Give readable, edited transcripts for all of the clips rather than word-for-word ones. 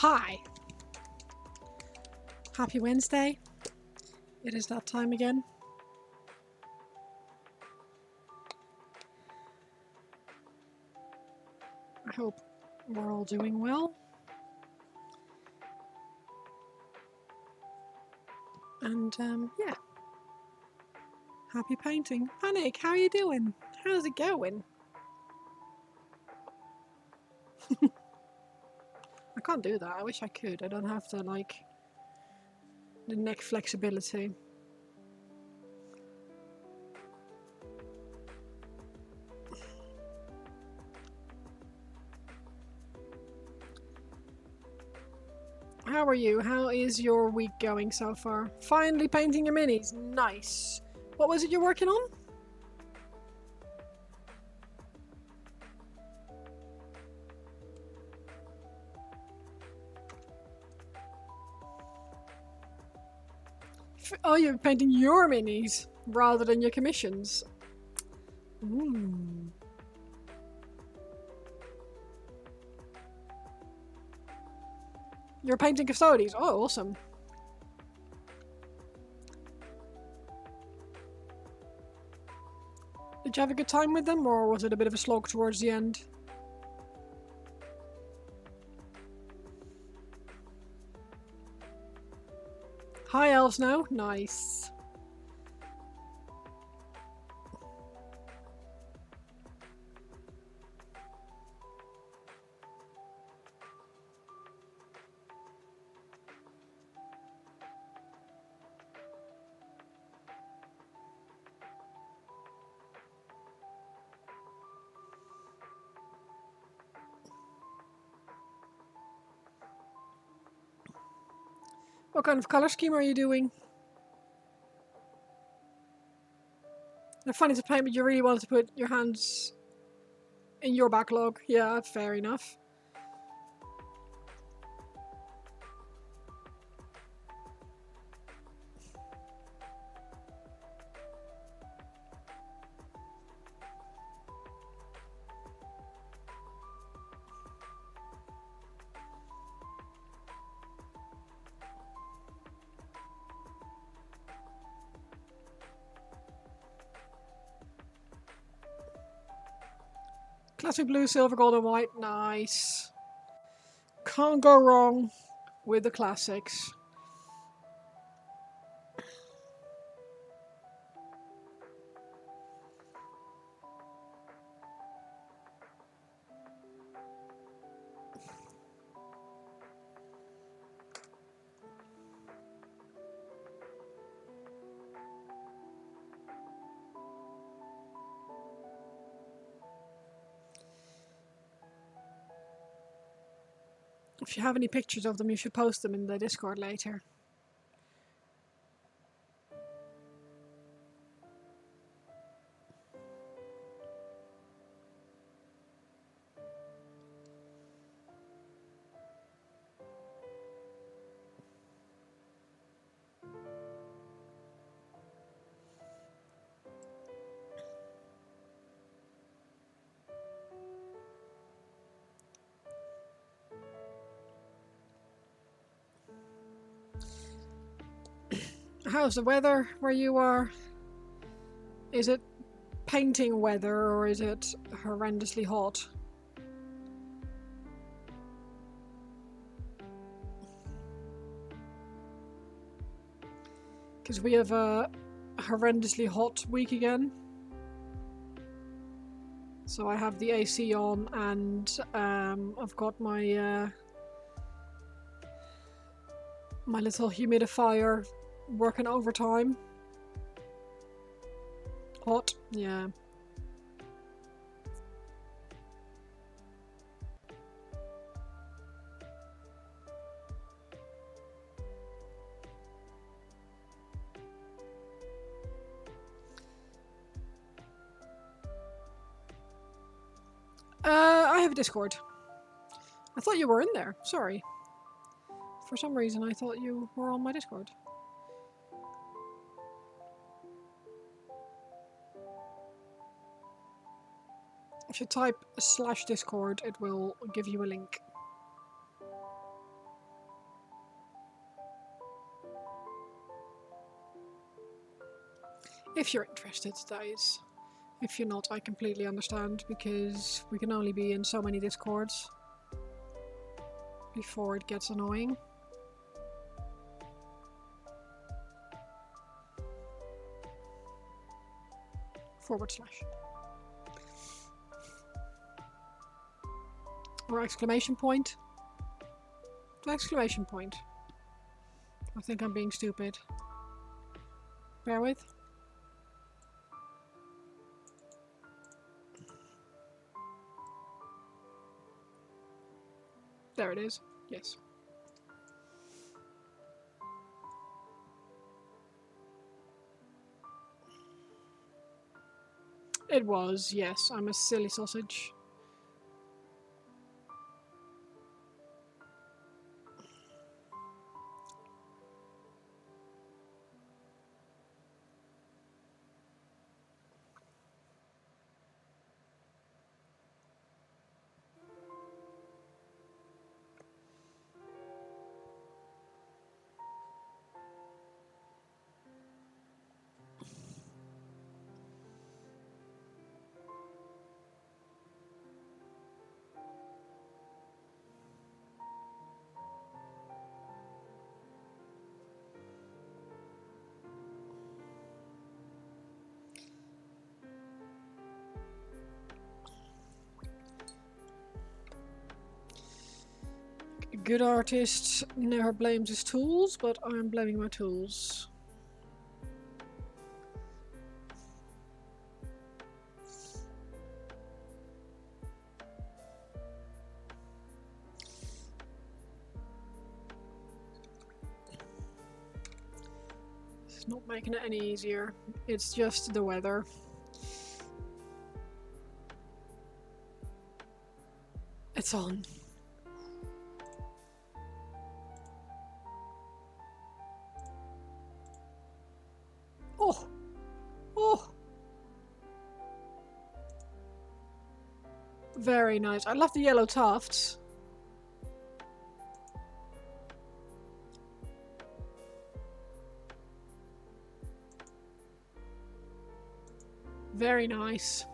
Hi! Happy Wednesday. It is that time again. I hope we're all doing well. And yeah. Happy painting. Panic, how are you doing? How's it going? I can't do that. I wish I could. I don't have the the neck flexibility. How are you? How is your week going so far? Finally painting your minis. Nice. What was it you're working on? Oh, you're painting your minis rather than your commissions. Ooh. You're painting custodies. Oh, awesome. Did you have a good time with them, or was it a bit of a slog towards the end? High elves now? Nice. What kind of color scheme are you doing? They're funny to paint, but you really wanted to put your hands in your backlog. Yeah, fair enough. Classic blue, silver, gold, and white. Nice. Can't go wrong with the classics. If you have any pictures of them, you should post them in the Discord later. How's the weather where you are? Is it painting weather or is it horrendously hot? Because we have a horrendously hot week again. So I have the AC on and I've got my my little humidifier working overtime. Hot, yeah. I have a Discord. I thought you were in there. Sorry. For some reason, I thought you were on my Discord. If you type /Discord, it will give you a link. If you're interested, that is. If you're not, I completely understand, because we can only be in so many Discords before it gets annoying. / or exclamation point. Exclamation point. I think I'm being stupid. Bear with. There it is. Yes. It was, yes. I'm a silly sausage. A good artist never blames his tools, but I'm blaming my tools. It's not making it any easier. It's just the weather. It's on. Oh! Oh! Very nice. I love the yellow tufts. Very nice.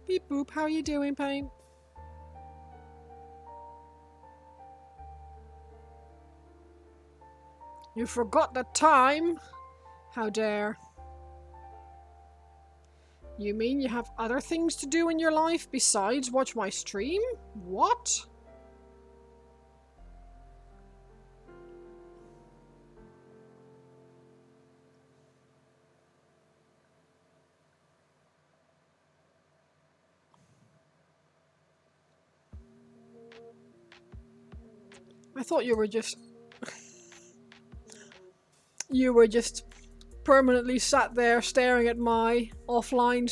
Beep boop, how are you doing, Paint? You forgot the time? How dare. You mean you have other things to do in your life besides watch my stream? What? I thought you were just... you were just permanently sat there staring at my offline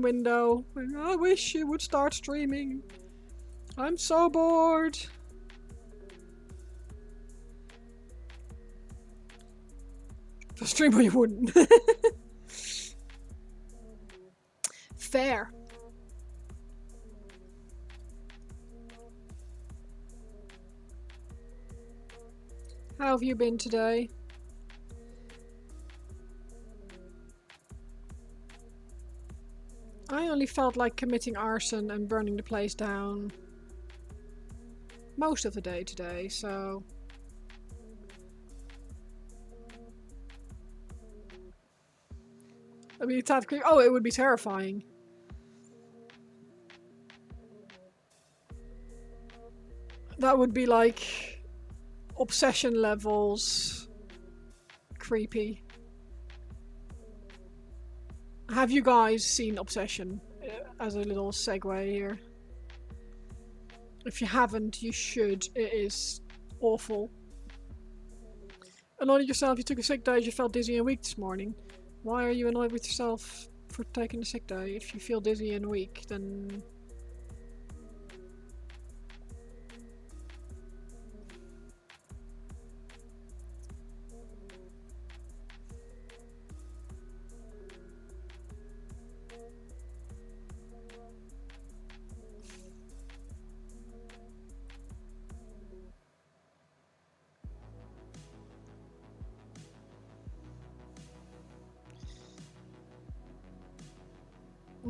window. I wish you would start streaming. I'm so bored. If I stream, you wouldn't. Fair. How have you been today? I only felt like committing arson and burning the place down most of the day today, so... I mean, oh, it would be terrifying. That would be like obsession levels creepy. Have you guys seen Obsession as a little segue here? If you haven't, you should. It is awful. Annoyed at yourself, you took a sick day as you felt dizzy and weak this morning. Why are you annoyed with yourself for taking a sick day? If you feel dizzy and weak, then...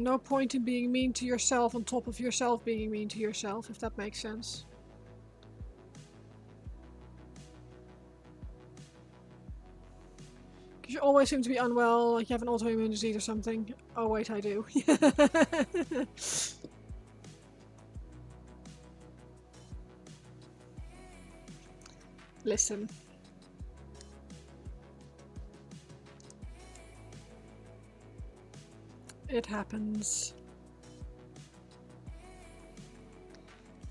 no point in being mean to yourself on top of yourself being mean to yourself, if that makes sense. Because you always seem to be unwell, like you have an autoimmune disease or something. Oh wait, I do. Listen. It happens.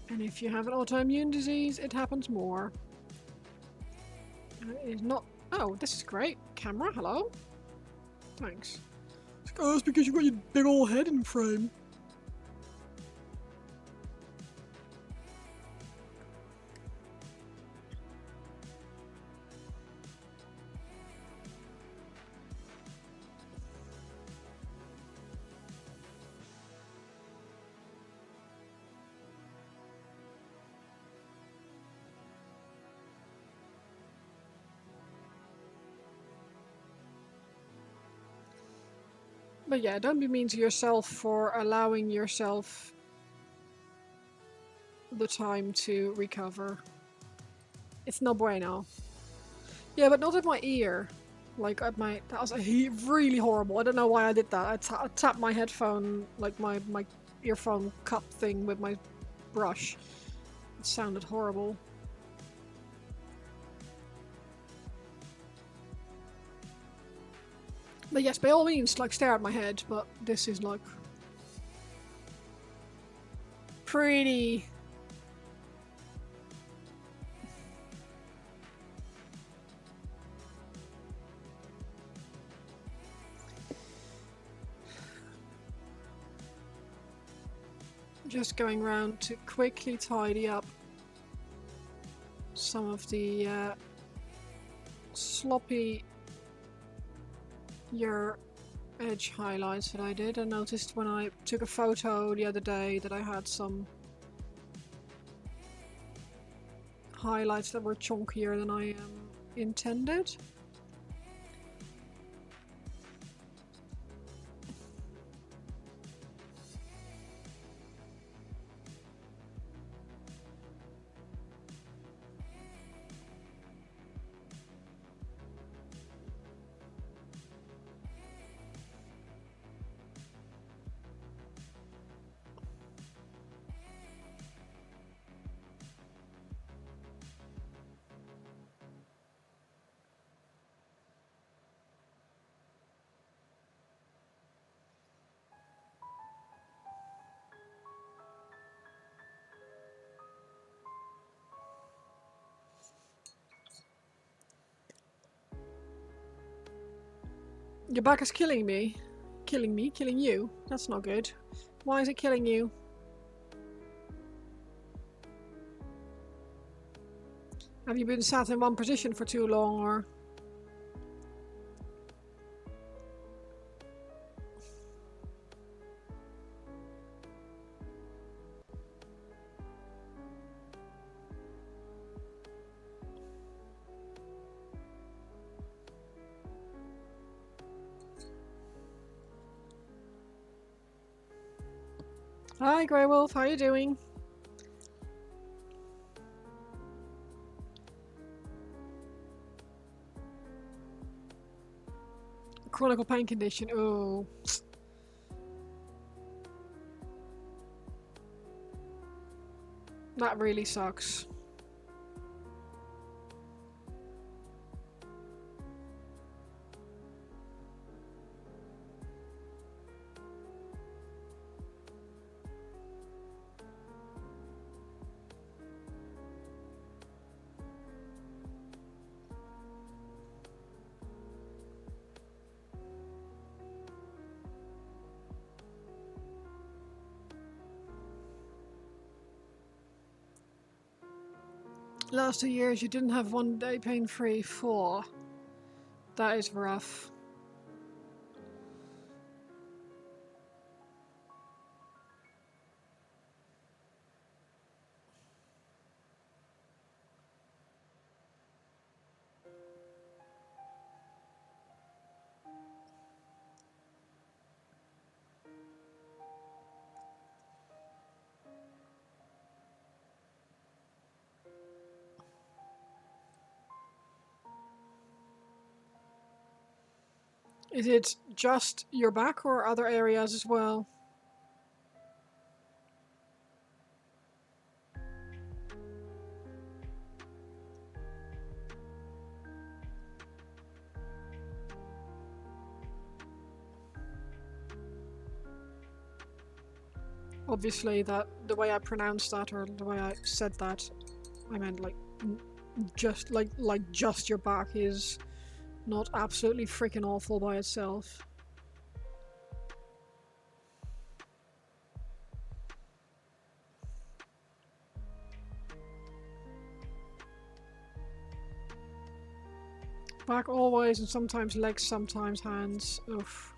And if you have an autoimmune disease, it happens more. And it is not... Oh, this is great. Camera, hello? Thanks. Oh, that's because you've got your big old head in frame. But yeah, don't be mean to yourself for allowing yourself the time to recover. It's no bueno. Yeah, but not at my ear. Like at my... That was really horrible. I don't know why I did that. I tapped my headphone, like my earphone cup thing with my brush. It sounded horrible. But yes, by all means, like, stare at my head, but this is, like, pretty... Just going around to quickly tidy up some of the sloppy your edge highlights that I did. I noticed when I took a photo the other day that I had some highlights that were chunkier than I intended. Your back is killing me. Killing me? Killing you? That's not good. Why is it killing you? Have you been sat in one position for too long, or...? Hi, Grey Wolf, how are you doing? Chronic pain condition, oh. That really sucks. Last 2 years you didn't have one day pain-free. 4. That is rough. Is it just your back or other areas as well? Obviously, that the way I pronounced that or the way I said that, I meant like just just your back is not absolutely freaking awful by itself. Back always, and sometimes legs, sometimes hands. Oof.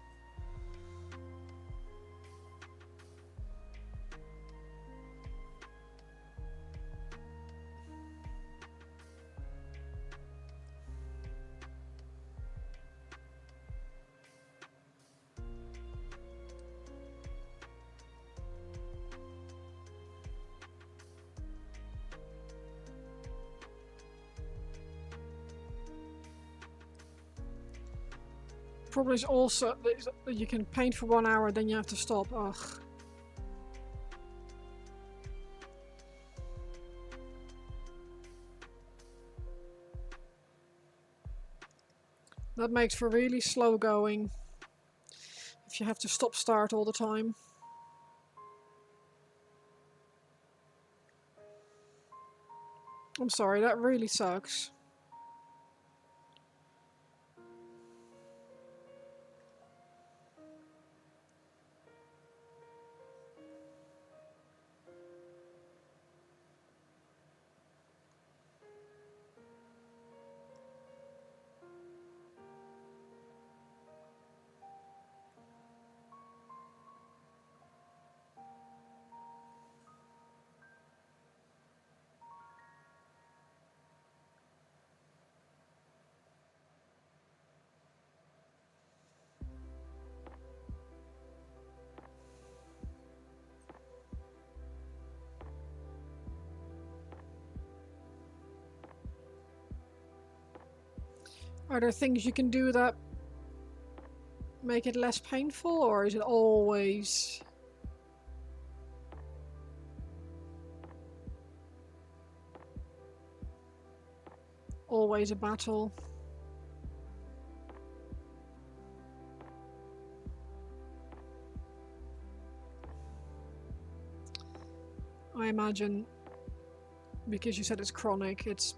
Probably also you can paint for 1 hour, then you have to stop. Ugh. That makes for really slow going if you have to stop start all the time. I'm sorry, that really sucks. Are there things you can do that make it less painful, or is it always a battle? I imagine, because you said it's chronic, it's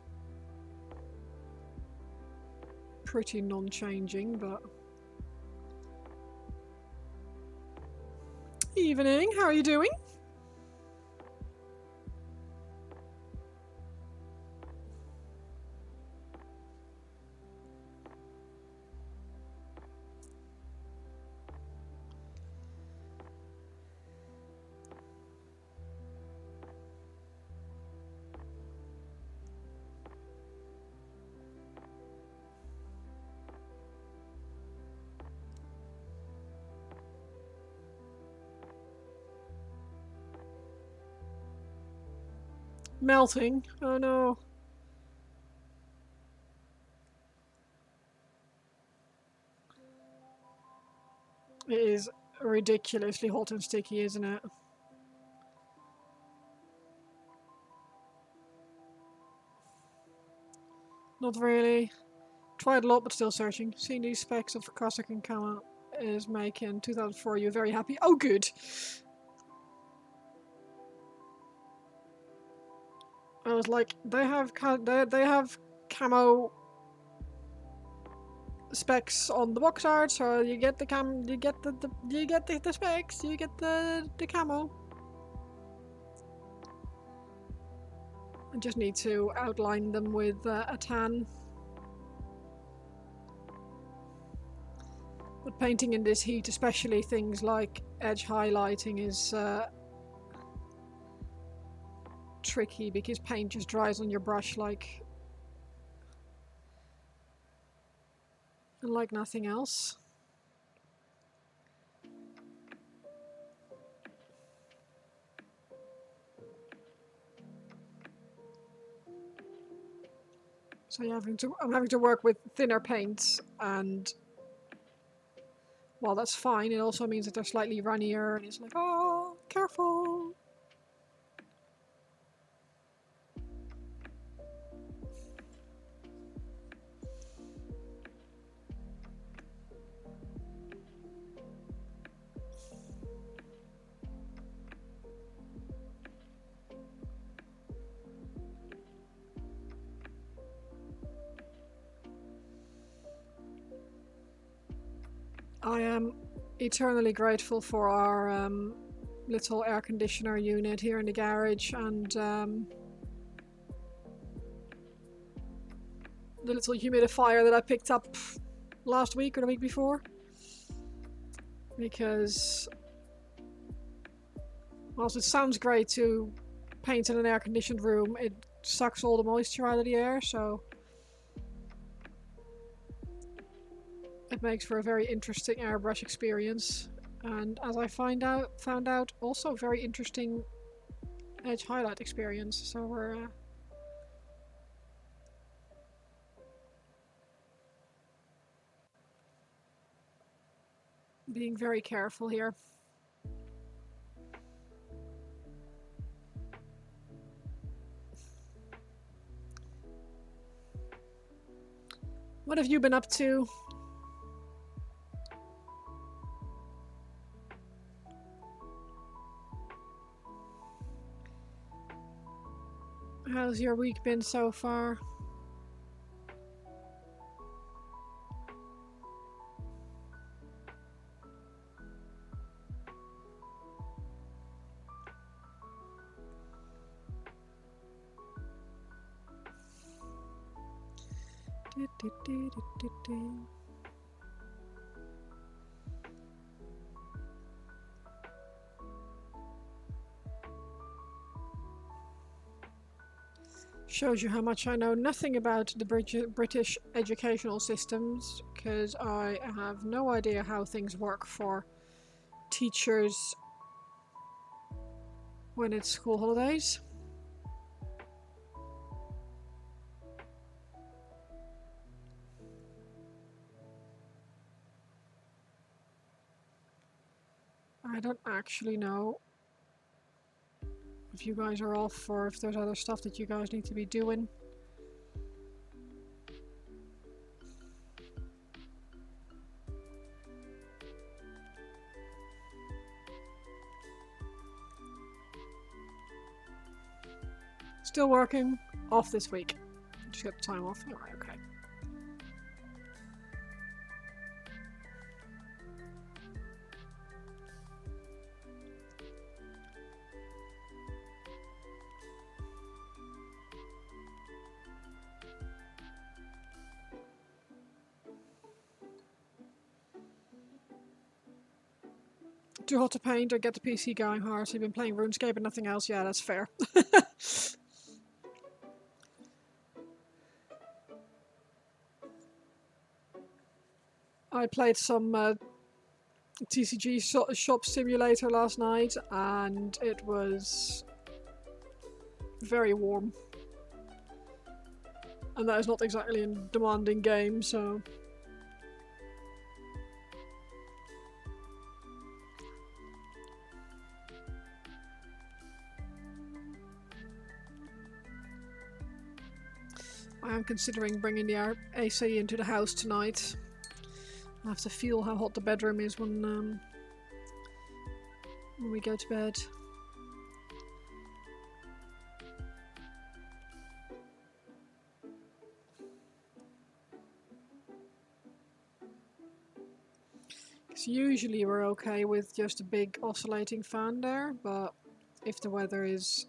pretty non-changing, but... Evening, how are you doing? Melting? Oh no. It is ridiculously hot and sticky, isn't it? Not really. Tried a lot, but still searching. Seeing these specs of Kasrkin Kill is making 2004 you very happy. Oh, good. I was like, they have camo specs on the box art, so you get the specs, you get the camo. I just need to outline them with a tan. But painting in this heat, especially things like edge highlighting, is tricky because paint just dries on your brush like nothing else. So I'm having to work with thinner paints and while that's fine, it also means that they're slightly runnier, and it's like, oh, careful. I am eternally grateful for our little air conditioner unit here in the garage, and the little humidifier that I picked up last week or the week before. Because whilst it sounds great to paint in an air-conditioned room, it sucks all the moisture out of the air, so it makes for a very interesting airbrush experience. And as I found out also very interesting edge highlight experience. So we're being very careful here. What have you been up to? How's your week been so far? Shows you how much I know nothing about the British educational systems, because I have no idea how things work for teachers when it's school holidays. I don't actually know if you guys are off or if there's other stuff that you guys need to be doing. Still working. Off this week. Just got the time off. Alright, okay. Too hot to paint or get the PC going hard, so you've been playing RuneScape and nothing else? Yeah, that's fair. I played some TCG Shop Simulator last night, and it was very warm. And that is not exactly a demanding game, so... I am considering bringing the AC into the house tonight. I have to feel how hot the bedroom is when we go to bed. Because usually we're okay with just a big oscillating fan there, but if the weather is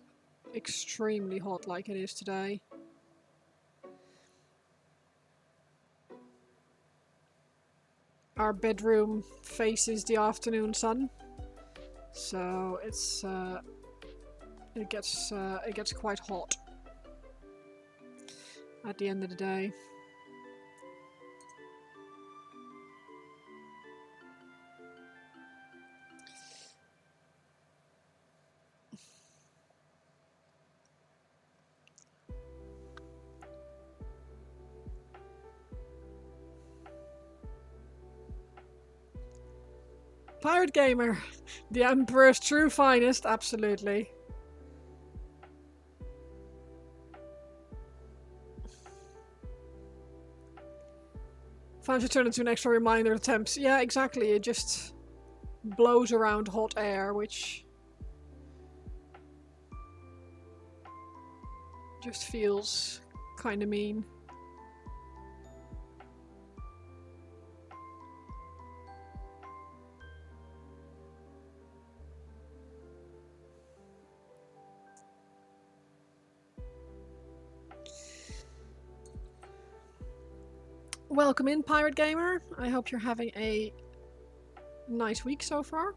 extremely hot like it is today, our bedroom faces the afternoon sun, so it gets quite hot at the end of the day. Pirate Gamer. The Emperor's true finest, absolutely. Found to turn into an extra reminder of temps. Yeah, exactly. It just blows around hot air, which just feels kind of mean. Welcome in, Pirate Gamer. I hope you're having a nice week so far.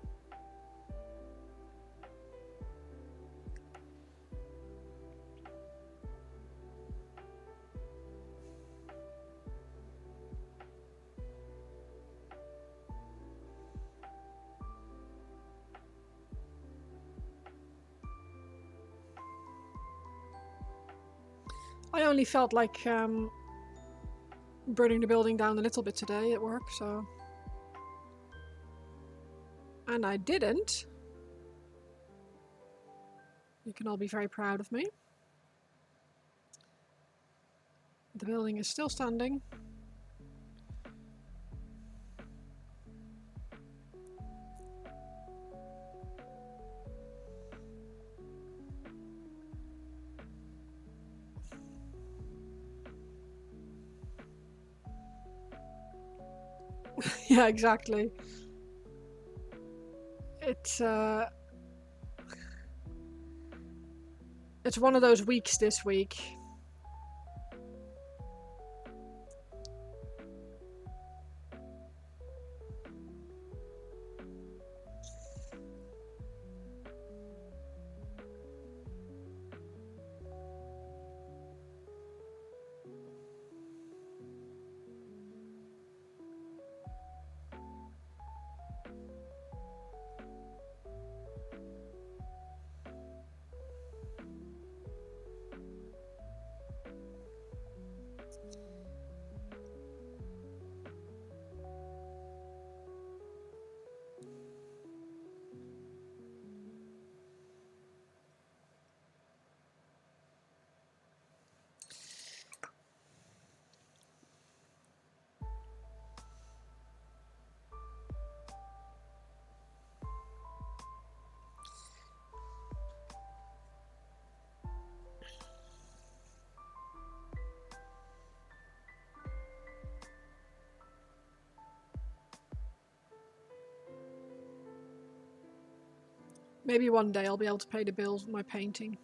I only felt like burning the building down a little bit today at work, so... And I didn't. You can all be very proud of me. The building is still standing. Yeah, exactly. It's one of those weeks this week. Maybe one day I'll be able to pay the bills with my painting.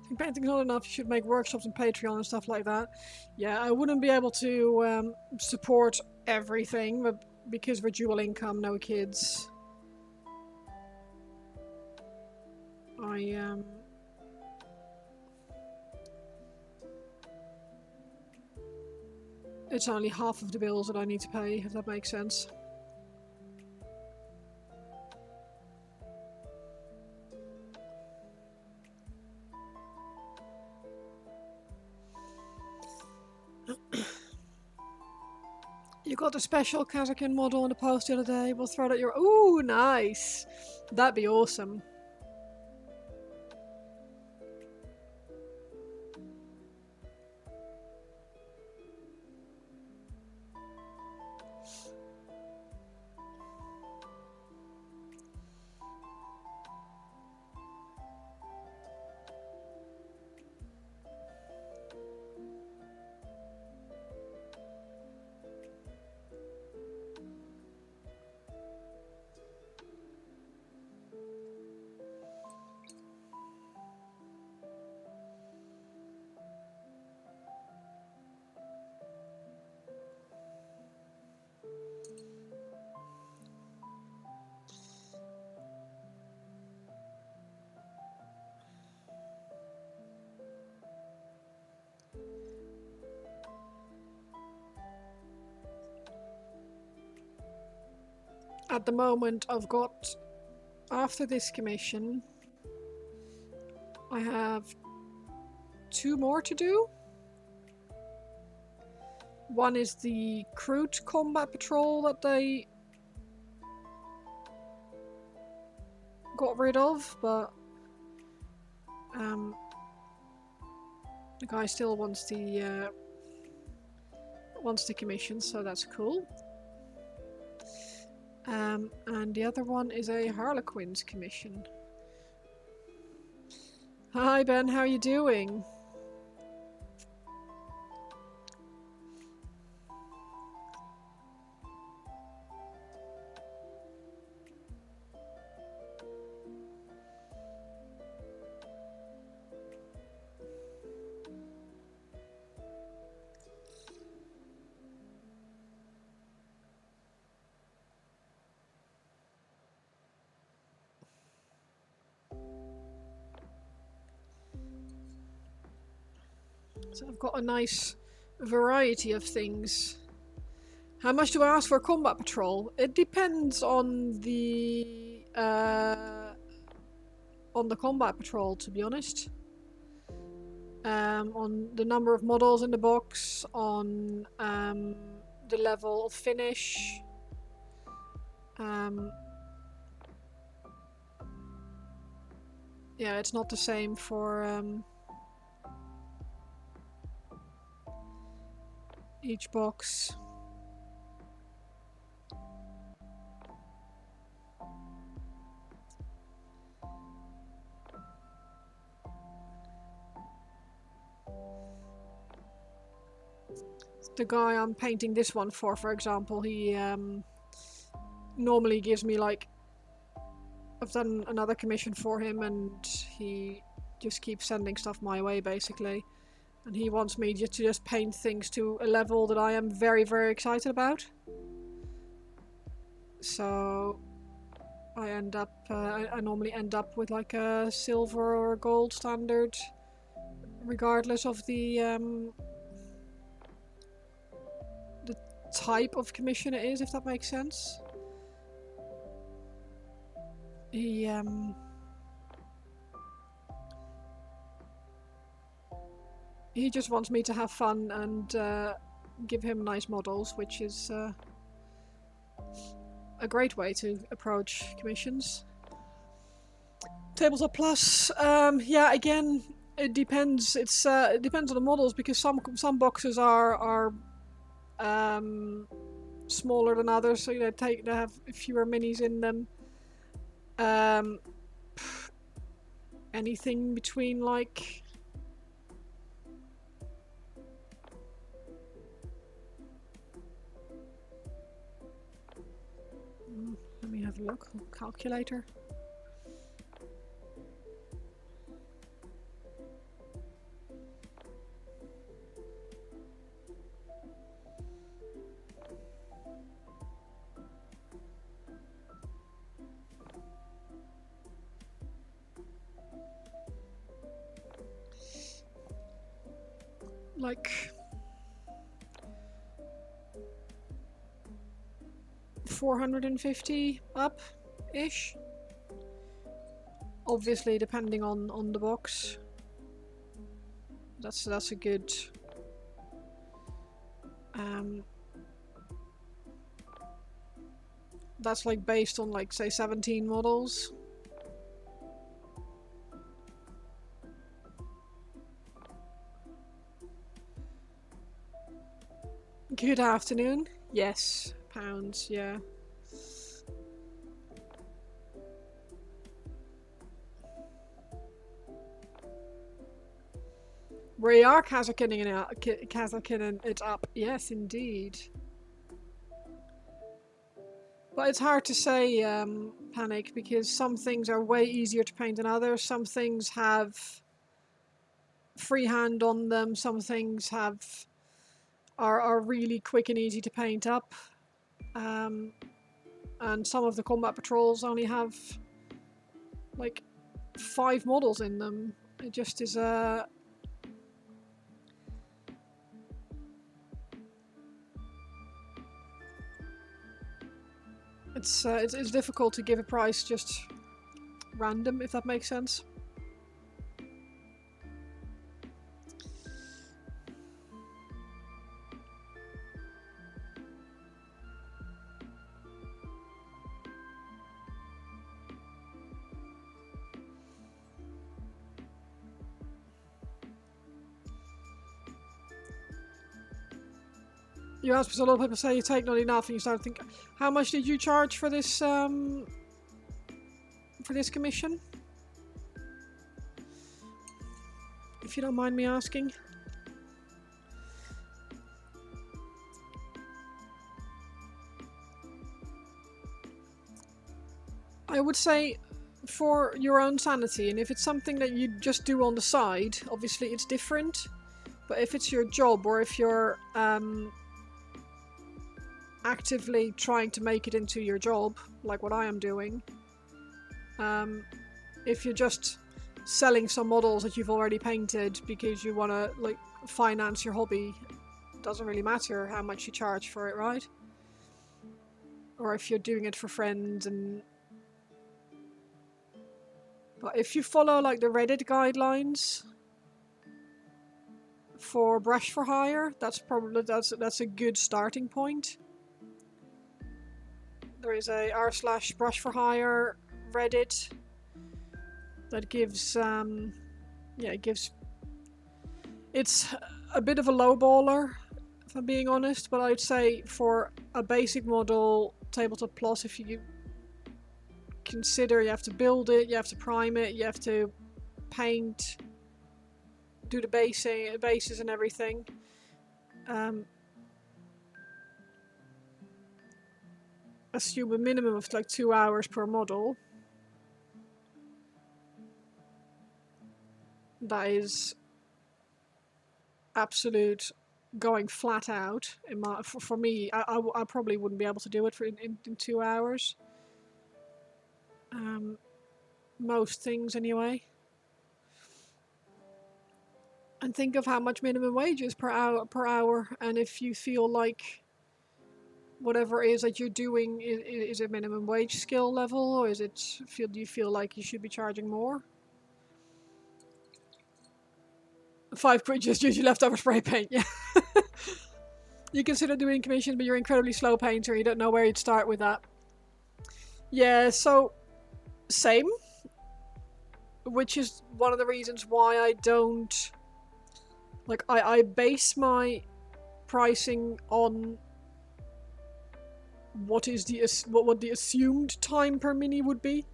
If painting's not enough, you should make workshops and Patreon and stuff like that. Yeah, I wouldn't be able to support everything, but because of a dual income, no kids. It's only half of the bills that I need to pay, if that makes sense. You got the special Kasrkin model in the post the other day. We'll throw it at your... Ooh, nice! That'd be awesome. at the moment I've got, after this commission, I have 2 more to do. One is the crude combat patrol that they got rid of, but the guy still wants the commission, so that's cool. And the other one is a Harlequin's commission. Hi Ben, how are you doing? So I've got a nice variety of things. How much do I ask for a combat patrol? It depends on the combat patrol, to be honest. On the number of models in the box, on the level of finish. Yeah, it's not the same for each box. The guy I'm painting this one for example, he normally gives me like, I've done another commission for him and he just keeps sending stuff my way basically. And he wants me to just paint things to a level that I am very, very excited about. So I end up, I normally end up with like a silver or a gold standard, regardless of the type of commission it is, if that makes sense. He just wants me to have fun and give him nice models, which is a great way to approach commissions. Tabletop Plus, yeah, again, it depends. It depends on the models, because some boxes are smaller than others, so they have fewer minis in them. Anything between like let me have a look. Calculator. Like 450 up-ish. Obviously, depending on the box. That's a good. That's like based on like say 17 models. Good afternoon. Yes, pounds, yeah. We are Kasrkin it up. Yes, indeed. But it's hard to say, Panic, because some things are way easier to paint than others. Some things have freehand on them. Some things are really quick and easy to paint up. And some of the combat patrols only have like 5 models in them. It just is a It's difficult to give a price just random, if that makes sense. You ask, because a lot of people say you take not enough, and you start thinking, how much did you charge for this commission? If you don't mind me asking. I would say for your own sanity, and if it's something that you just do on the side, obviously it's different. But if it's your job, or if you're actively trying to make it into your job, like what I am doing, if you're just selling some models that you've already painted because you want to like finance your hobby, it doesn't really matter how much you charge for it, right? Or if you're doing it for friends. But if you follow like the Reddit guidelines for brush for hire, that's a good starting point. There is a r/brush for hire Reddit that gives it's a bit of a lowballer, if I'm being honest, but I'd say for a basic model, Tabletop Plus, if you consider you have to build it, you have to prime it, you have to paint, do the bases and everything. Assume a minimum of like 2 hours per model. That is absolute going flat out. For me, I probably wouldn't be able to do it in 2 hours. Most things anyway. And think of how much minimum wage is per hour, and if you feel like whatever it is that you're doing is a minimum wage skill level, or do you feel like you should be charging more? 5 bridges due to leftover spray paint, yeah. You consider doing commissions, but you're an incredibly slow painter, you don't know where you'd start with that. Yeah, so same. Which is one of the reasons why I don't like I base my pricing on what the assumed time per mini would be,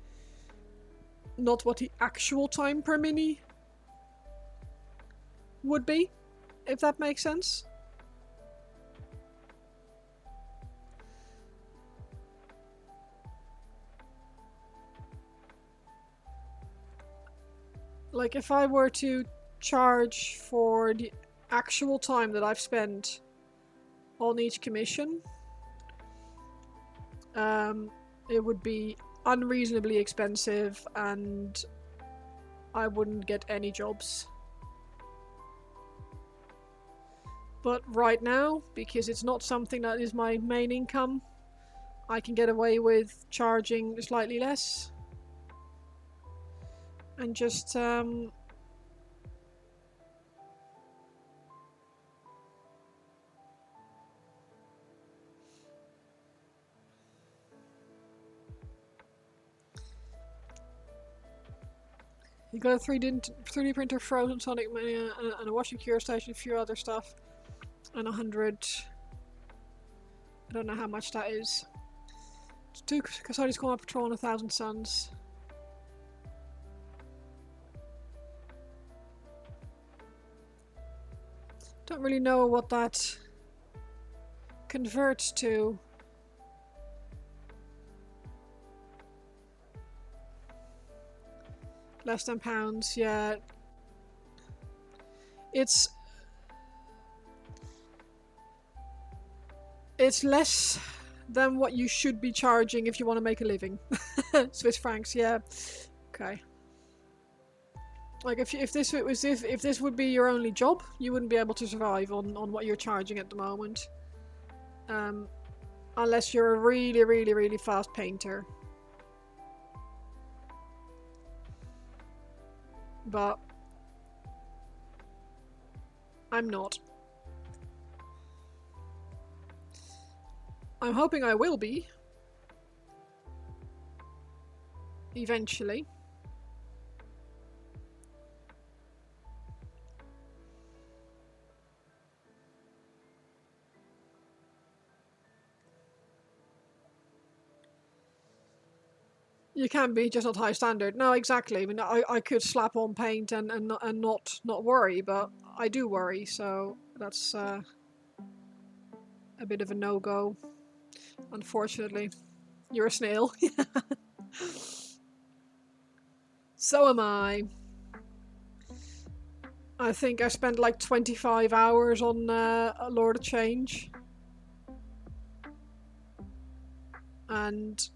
not what the actual time per mini would be, if that makes sense. Like if I were to charge for the actual time that I've spent on each commission, it would be unreasonably expensive and I wouldn't get any jobs. But right now, because it's not something that is my main income, I can get away with charging slightly less. And just you got a 3D printer, frozen Sonic Mania, and a washing cure station, a few other stuff, and 100. I don't know how much that is. 2 Kasrkin Kill Patrol and 1,000 Suns. Don't really know what that converts to. Less than pounds, yeah. It's less than what you should be charging if you want to make a living. Swiss francs, yeah. Okay. Like if this would be your only job, you wouldn't be able to survive on what you're charging at the moment. Unless you're a really, really, really fast painter. But I'm not. I'm hoping I will be. Eventually. You can be, just not high standard. No, exactly. I mean, I could slap on paint and not worry, but I do worry, so that's a bit of a no-go, unfortunately. You're a snail. So am I. I think I spent like 25 hours on Lord of Change. And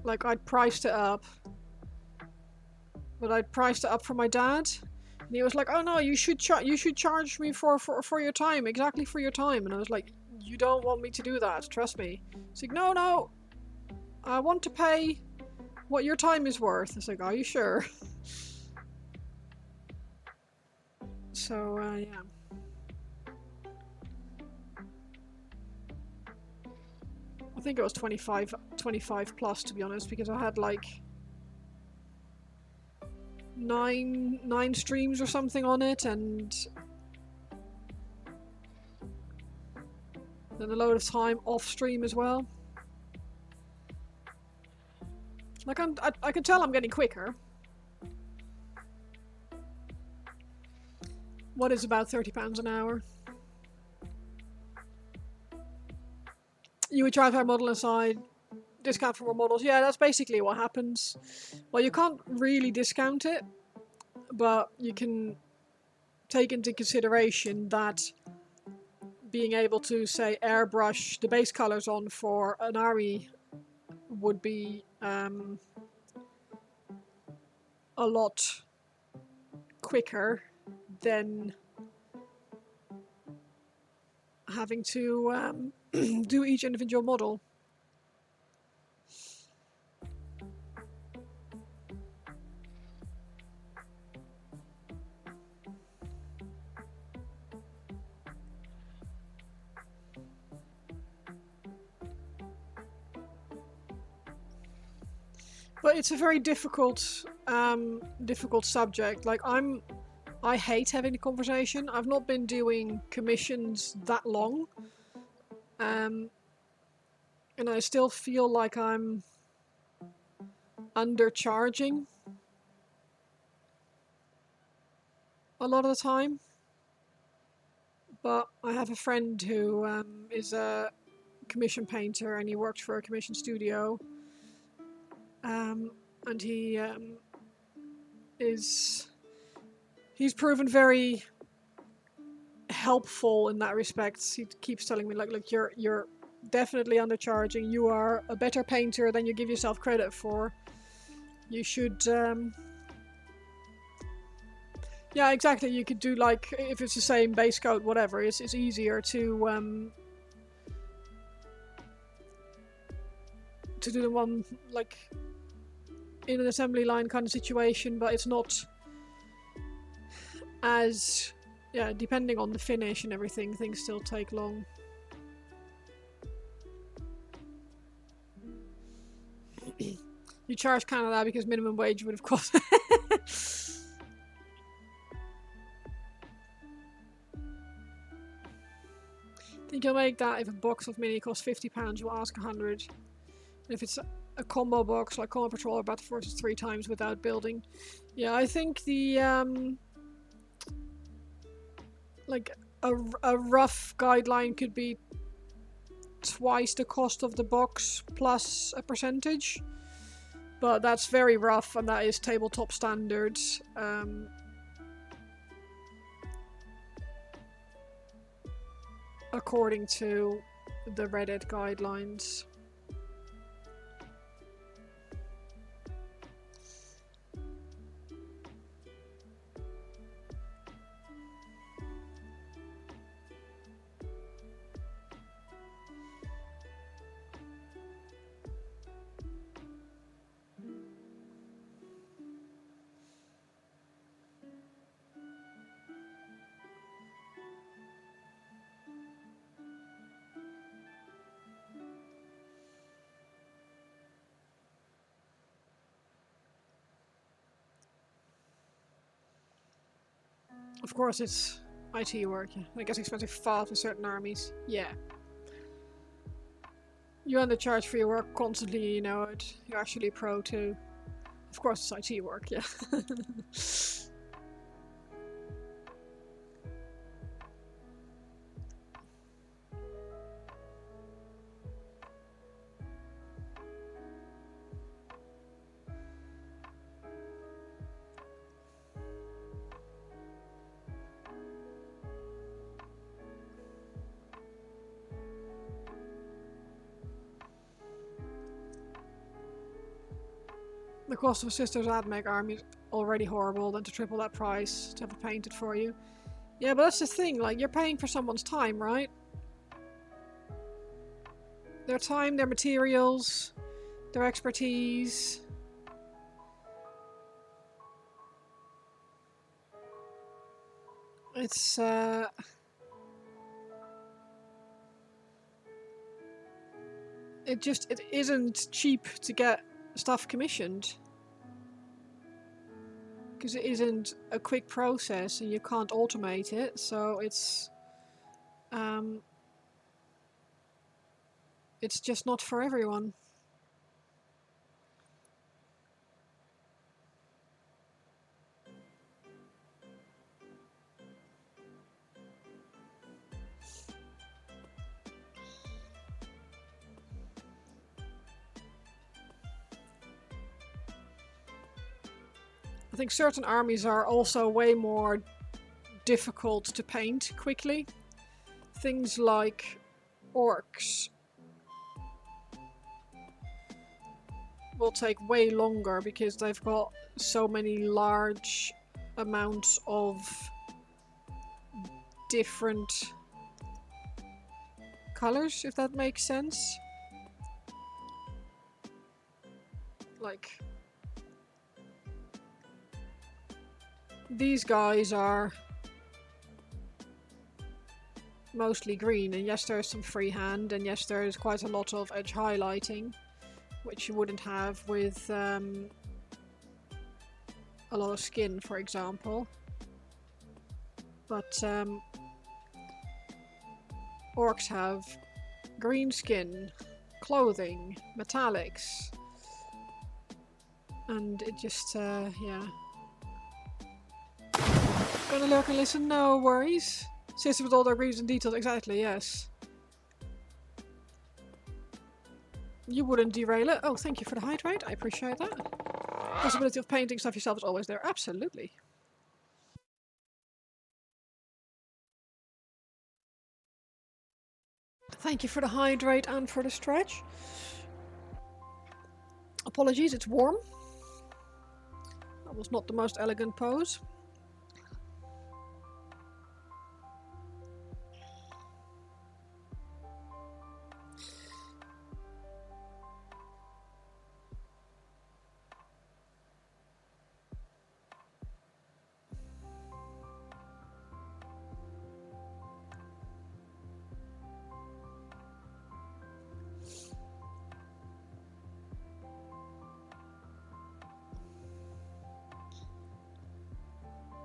like I'd priced it up. But I'd priced it up for my dad. And he was like, "Oh no, you should charge me for your time, exactly for your time." And I was like, "You don't want me to do that, trust me." He's like, "No, I want to pay what your time is worth." I was like, "Are you sure?" So yeah. I think it was 25 plus, to be honest, because I had like nine streams or something on it, and then a load of time off stream as well. Like I can tell I'm getting quicker. What is about £30 an hour? You would charge our model aside, discount for more models. Yeah, that's basically what happens. Well, you can't really discount it, but you can take into consideration that being able to, say, airbrush the base colors on for an army would be a lot quicker than having to do each individual model. But it's a very difficult subject. Like I hate having the conversation. I've not been doing commissions that long. And I still feel like I'm undercharging a lot of the time. But I have a friend who is a commission painter and he works for a commission studio. And he's proven very helpful in that respect. He keeps telling me like, look, you're definitely undercharging. You are a better painter than you give yourself credit for. You should yeah, exactly. You could do like, if it's the same base coat, whatever, it's easier to do the one like in an assembly line kind of situation, but it's not as, yeah, depending on the finish and everything, things still take long. You charge Canada because minimum wage would have cost. Think you'll make that if a box of mini costs £50, you'll ask 100. And if it's a combo box like Combat Patrol or Battle Force, it's 3 times without building. Yeah, I think the like a rough guideline could be twice the cost of the box plus a percentage, but that's very rough and that is tabletop standards. According to the Reddit guidelines. Of course, it's IT work. Yeah. I guess expensive fast in certain armies. Yeah. You're undercharged for your work constantly, you know it. You're actually pro too. Of course, it's IT work, yeah. The cost of a sister's AdMech army is already horrible, then to triple that price to have it painted for you. Yeah, but that's the thing, like, you're paying for someone's time, right? Their time, their materials, their expertise. It's, it isn't cheap to get stuff commissioned. Because it isn't a quick process and you can't automate it, so it's just not for everyone. I think certain armies are also way more difficult to paint quickly. Things like orcs will take way longer because they've got so many large amounts of different colors, if that makes sense. Like, these guys are mostly green, and yes, there's some freehand, and yes, there's quite a lot of edge highlighting, which you wouldn't have with a lot of skin, for example. But orcs have green skin, clothing, metallics, and it just, yeah. Gonna lurk and listen? No worries. Sister with all their greens and details, exactly, yes. You wouldn't derail it. Oh, thank you for the hydrate, I appreciate that. Possibility of painting stuff yourself is always there, absolutely. Thank you for the hydrate and for the stretch. Apologies, it's warm. That was not the most elegant pose.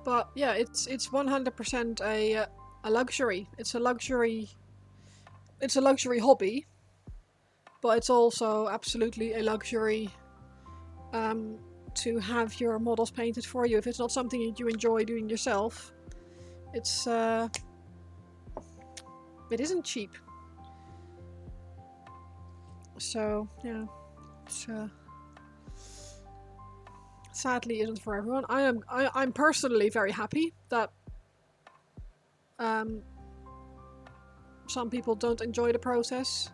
But yeah, it's 100% a luxury. It's a luxury hobby, but it's also absolutely a luxury to have your models painted for you. If it's not something that you enjoy doing yourself, it's it isn't cheap. So yeah, it's sadly isn't for everyone. I'm personally very happy that some people don't enjoy the process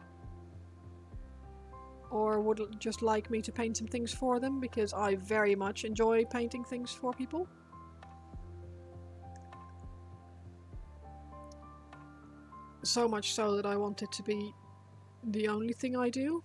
or would just like me to paint some things for them, because I very much enjoy painting things for people. So much so that I want it to be the only thing I do.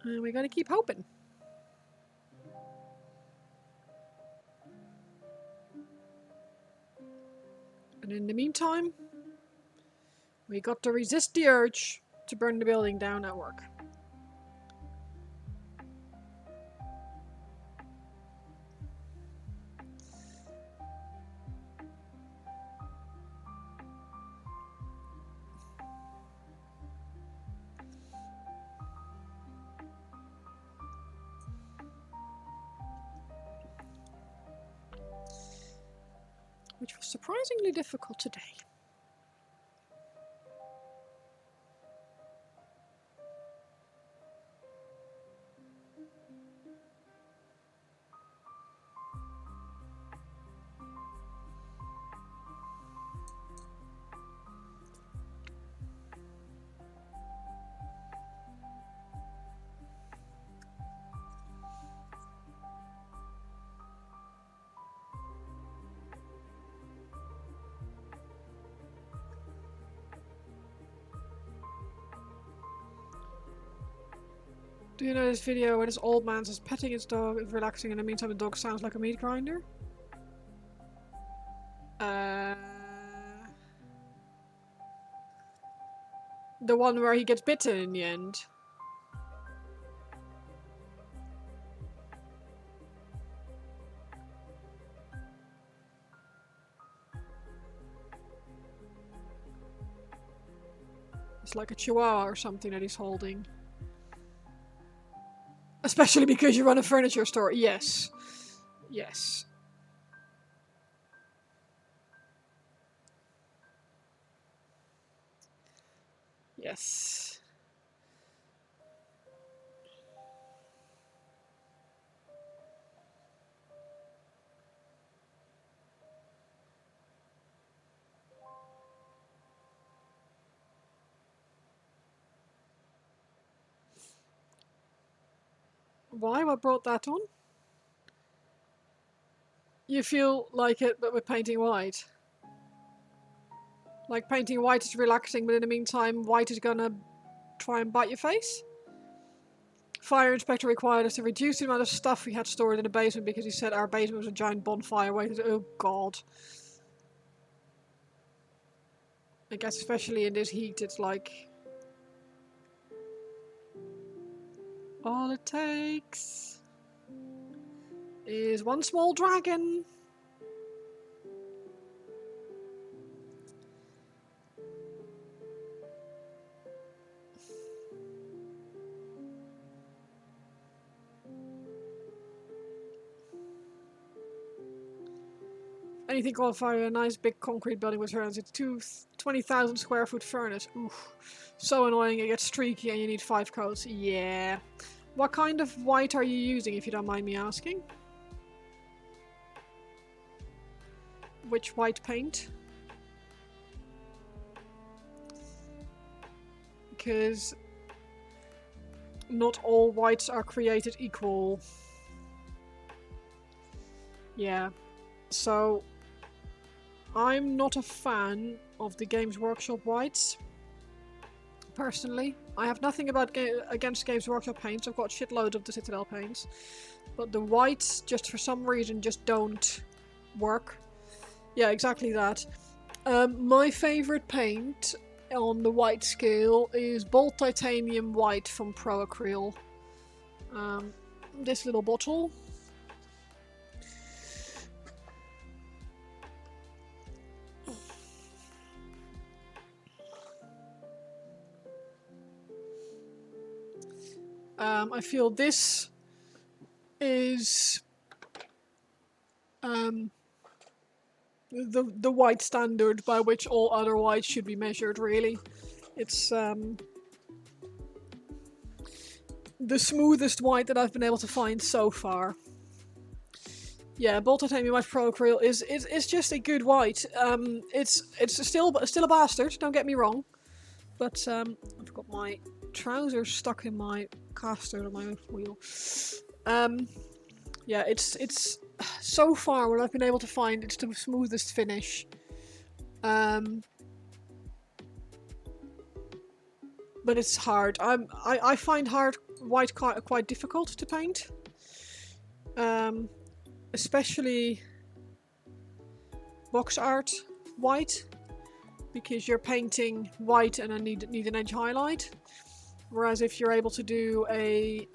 And we gotta keep hoping. And in the meantime, we got to resist the urge to burn the building down at work. Which was surprisingly difficult today. Do you know this video where this old man says petting his dog is relaxing, and in the meantime the dog sounds like a meat grinder? The one where he gets bitten in the end. It's like a chihuahua or something that he's holding. Especially because you run a furniture store. Yes. Yes. Yes. Why? What brought that on? You feel like it, but with painting white. Like painting white is relaxing, but in the meantime, white is gonna try and bite your face? Fire inspector required us to reduce the amount of stuff we had stored in the basement because he said our basement was a giant bonfire waiting. Oh god. I guess especially in this heat, it's like... all it takes is one small dragon. Anything qualifying a nice big concrete building with turns. It's 20,000 square foot furnace. Oof. So annoying, it gets streaky and you need 5 coats. Yeah. What kind of white are you using, if you don't mind me asking? Which white paint? Because not all whites are created equal. Yeah. So I'm not a fan of the Games Workshop whites. Personally, I have nothing against Games Workshop paints. I've got shitloads of the Citadel paints, but the whites, just for some reason, just don't work. Yeah, exactly that. My favorite paint on the white scale is Bold Titanium White from Pro Acryl. This little bottle. I feel this is the white standard by which all other whites should be measured, really. It's the smoothest white that I've been able to find so far. Yeah, Bold Titanium White Pro Acryl is just a good white. It's still a bastard, don't get me wrong. But I've got my trousers stuck in my caster on my wheel. Yeah, it's so far what I've been able to find, it's the smoothest finish. but it's hard. I find white quite difficult to paint, especially box art white, because you're painting white and I need an edge highlight. Whereas if you're able to do a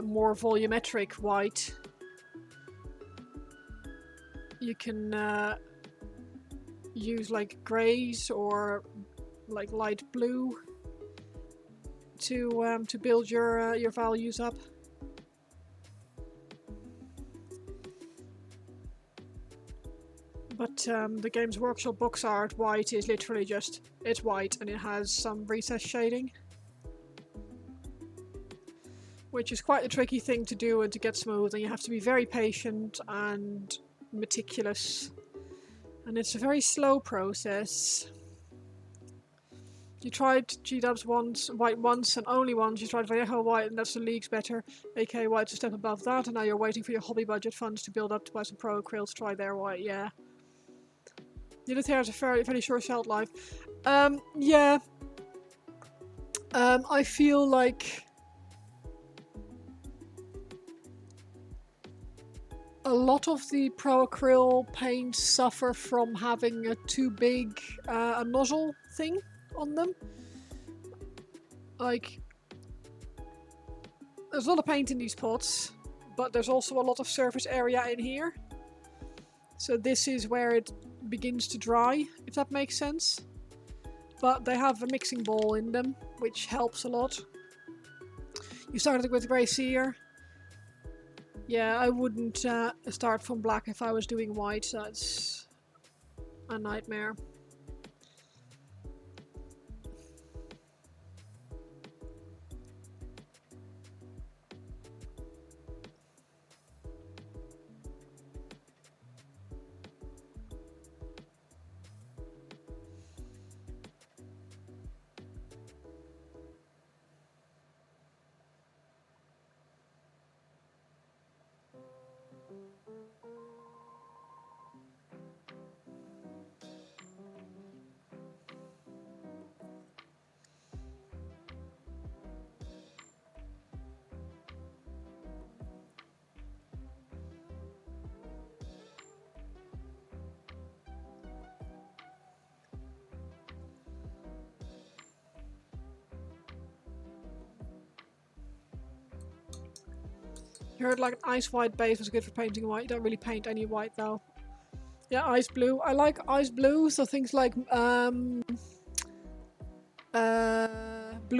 more volumetric white, you can use like grays or like light blue to build your values up. But the Games Workshop box art white is literally just, it's white and it has some recess shading, which is quite a tricky thing to do and to get smooth, and you have to be very patient and meticulous, and it's a very slow process. You tried G-dubs white once and only once. You tried Vallejo white and that's the leagues better. AK white's a step above that, and now you're waiting for your hobby budget funds to build up to buy some pro acryls to try their white. Yeah. Unity has a fairly short shelf life. Yeah. I feel like a lot of the pro acryl paints suffer from having a too big a nozzle thing on them. Like, there's a lot of paint in these pots, but there's also a lot of surface area in here. So this is where it begins to dry, if that makes sense. But they have a mixing bowl in them, which helps a lot. You started with grey cere. Yeah, I wouldn't start from black if I was doing white. That's a nightmare. You heard like an ice white base was good for painting white. You don't really paint any white though. Yeah, ice blue. I like ice blue, so things like blue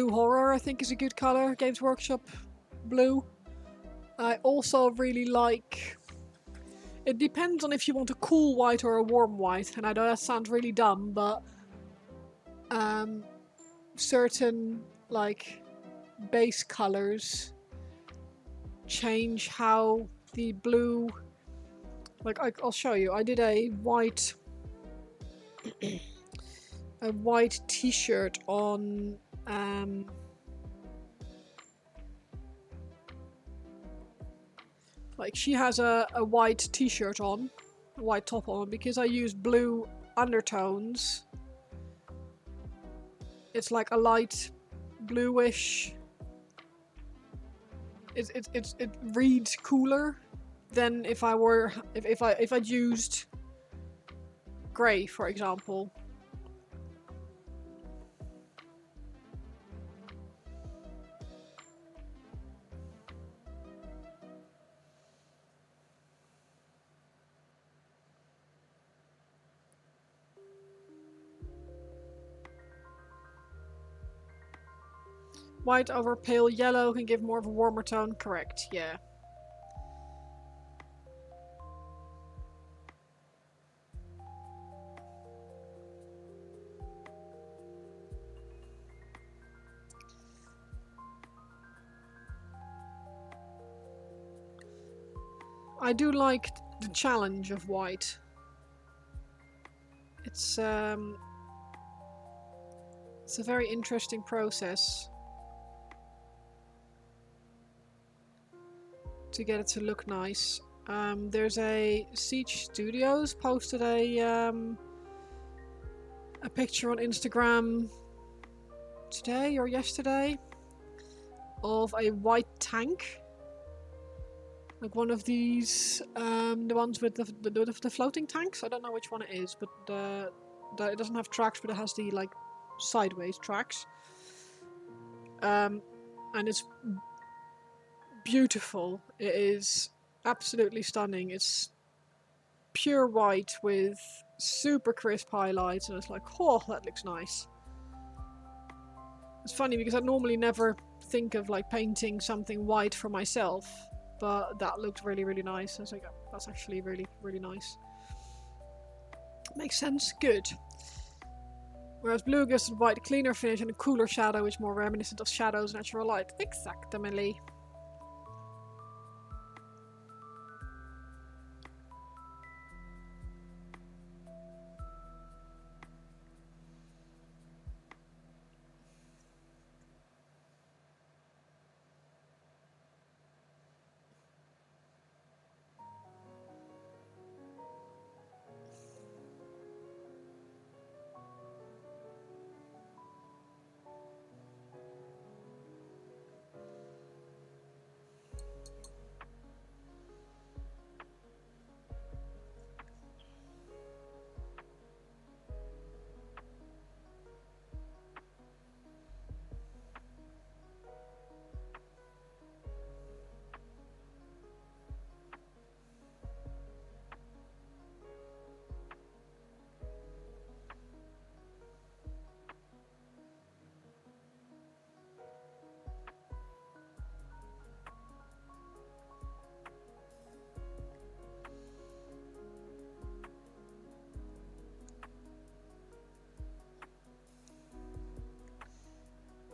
horror I think is a good color. Games Workshop blue. I also really like, it depends on if you want a cool white or a warm white, and I know that sounds really dumb, but certain like base colors change how the blue, like I'll show you. I did a white a white t-shirt on like she has a white t-shirt on, a white top on, because I used blue undertones. It's like a light bluish. It reads cooler than if I'd used grey, for example. White over pale yellow can give more of a warmer tone. Correct, yeah. I do like the challenge of white. It's a very interesting process to get it to look nice. There's a Siege Studios posted a a picture on Instagram today or yesterday of a white tank. Like one of these, the ones with the floating tanks. I don't know which one it is, but it doesn't have tracks, but it has the like sideways tracks. And it's beautiful. It is absolutely stunning. It's pure white with super crisp highlights, and it's like, oh, that looks nice. It's funny because I normally never think of like painting something white for myself, but that looked really, really nice. I was like, oh, that's actually really, really nice. Makes sense. Good. Whereas blue gives a white cleaner finish and a cooler shadow, which is more reminiscent of shadows and natural light. Exactly.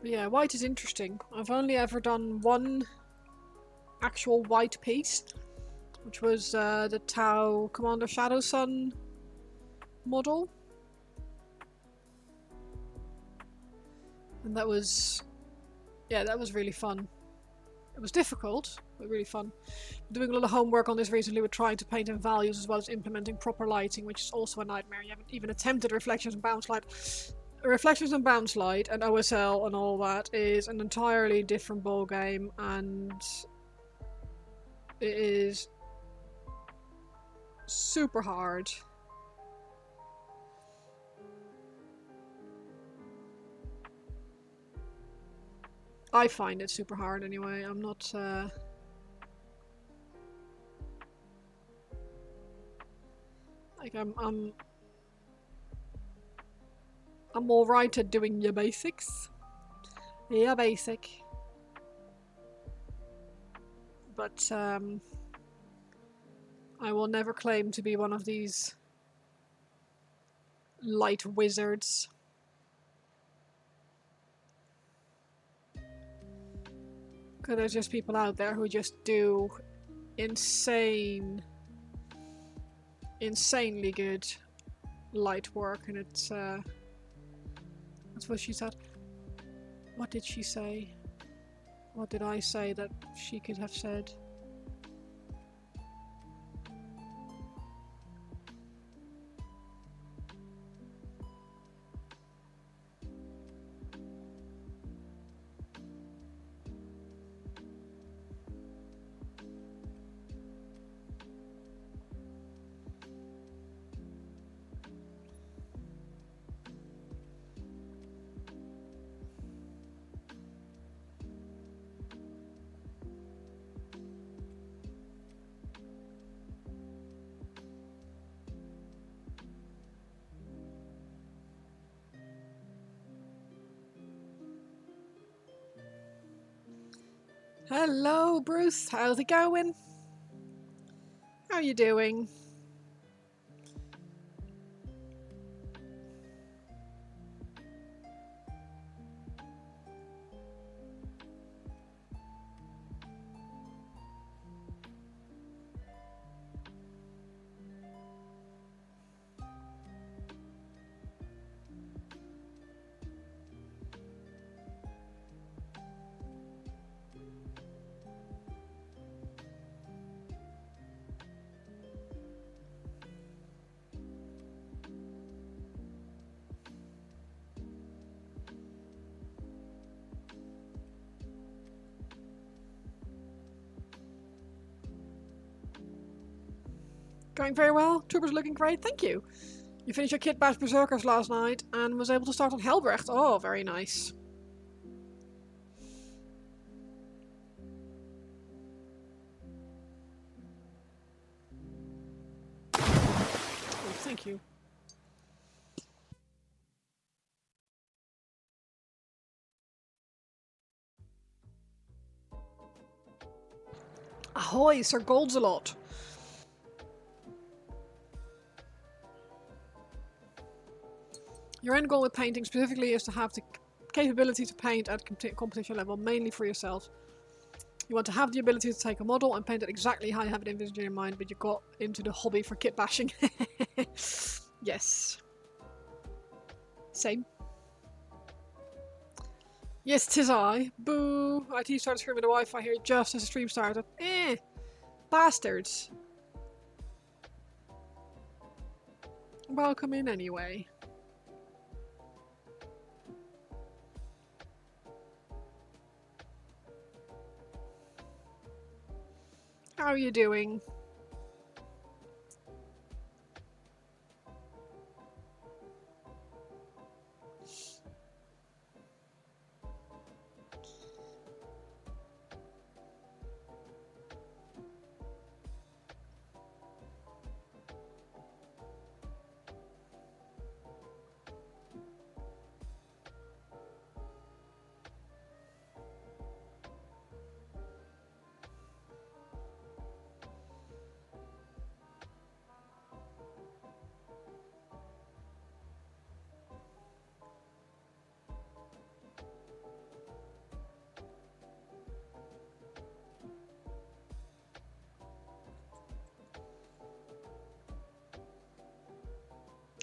Yeah, white is interesting. I've only ever done one actual white piece, which was the Tau Commander Shadow Sun model. And that was really fun. It was difficult, but really fun. I'm doing a lot of homework on this recently with trying to paint in values as well as implementing proper lighting, which is also a nightmare. You haven't even attempted reflections and bounce light. Reflections and bounce light and OSL and all that is an entirely different ball game, and it is super hard. I find it super hard anyway. I'm not like I'm alright at doing your basics. Yeah, basic. But I will never claim to be one of these light wizards. Because there's just people out there who just do insanely good light work, and it's that's what she said. What did she say? What did I say that she could have said? Hello, Bruce. How's it going? How are you doing? Going very well. Trooper's looking great. Thank you. You finished your kit bash Berserkers last night and was able to start on Helbrecht. Oh, very nice. Oh, thank you. Ahoy, Sir Goldsalot. Your end goal with painting specifically is to have the capability to paint at competition level, mainly for yourself. You want to have the ability to take a model and paint it exactly how you have it envisioned in your mind, but you got into the hobby for kit bashing. Yes. Same. Yes, 'tis I. Boo! IT started screaming the Wi-Fi here just as the stream started. Bastards. Welcome in anyway. How are you doing?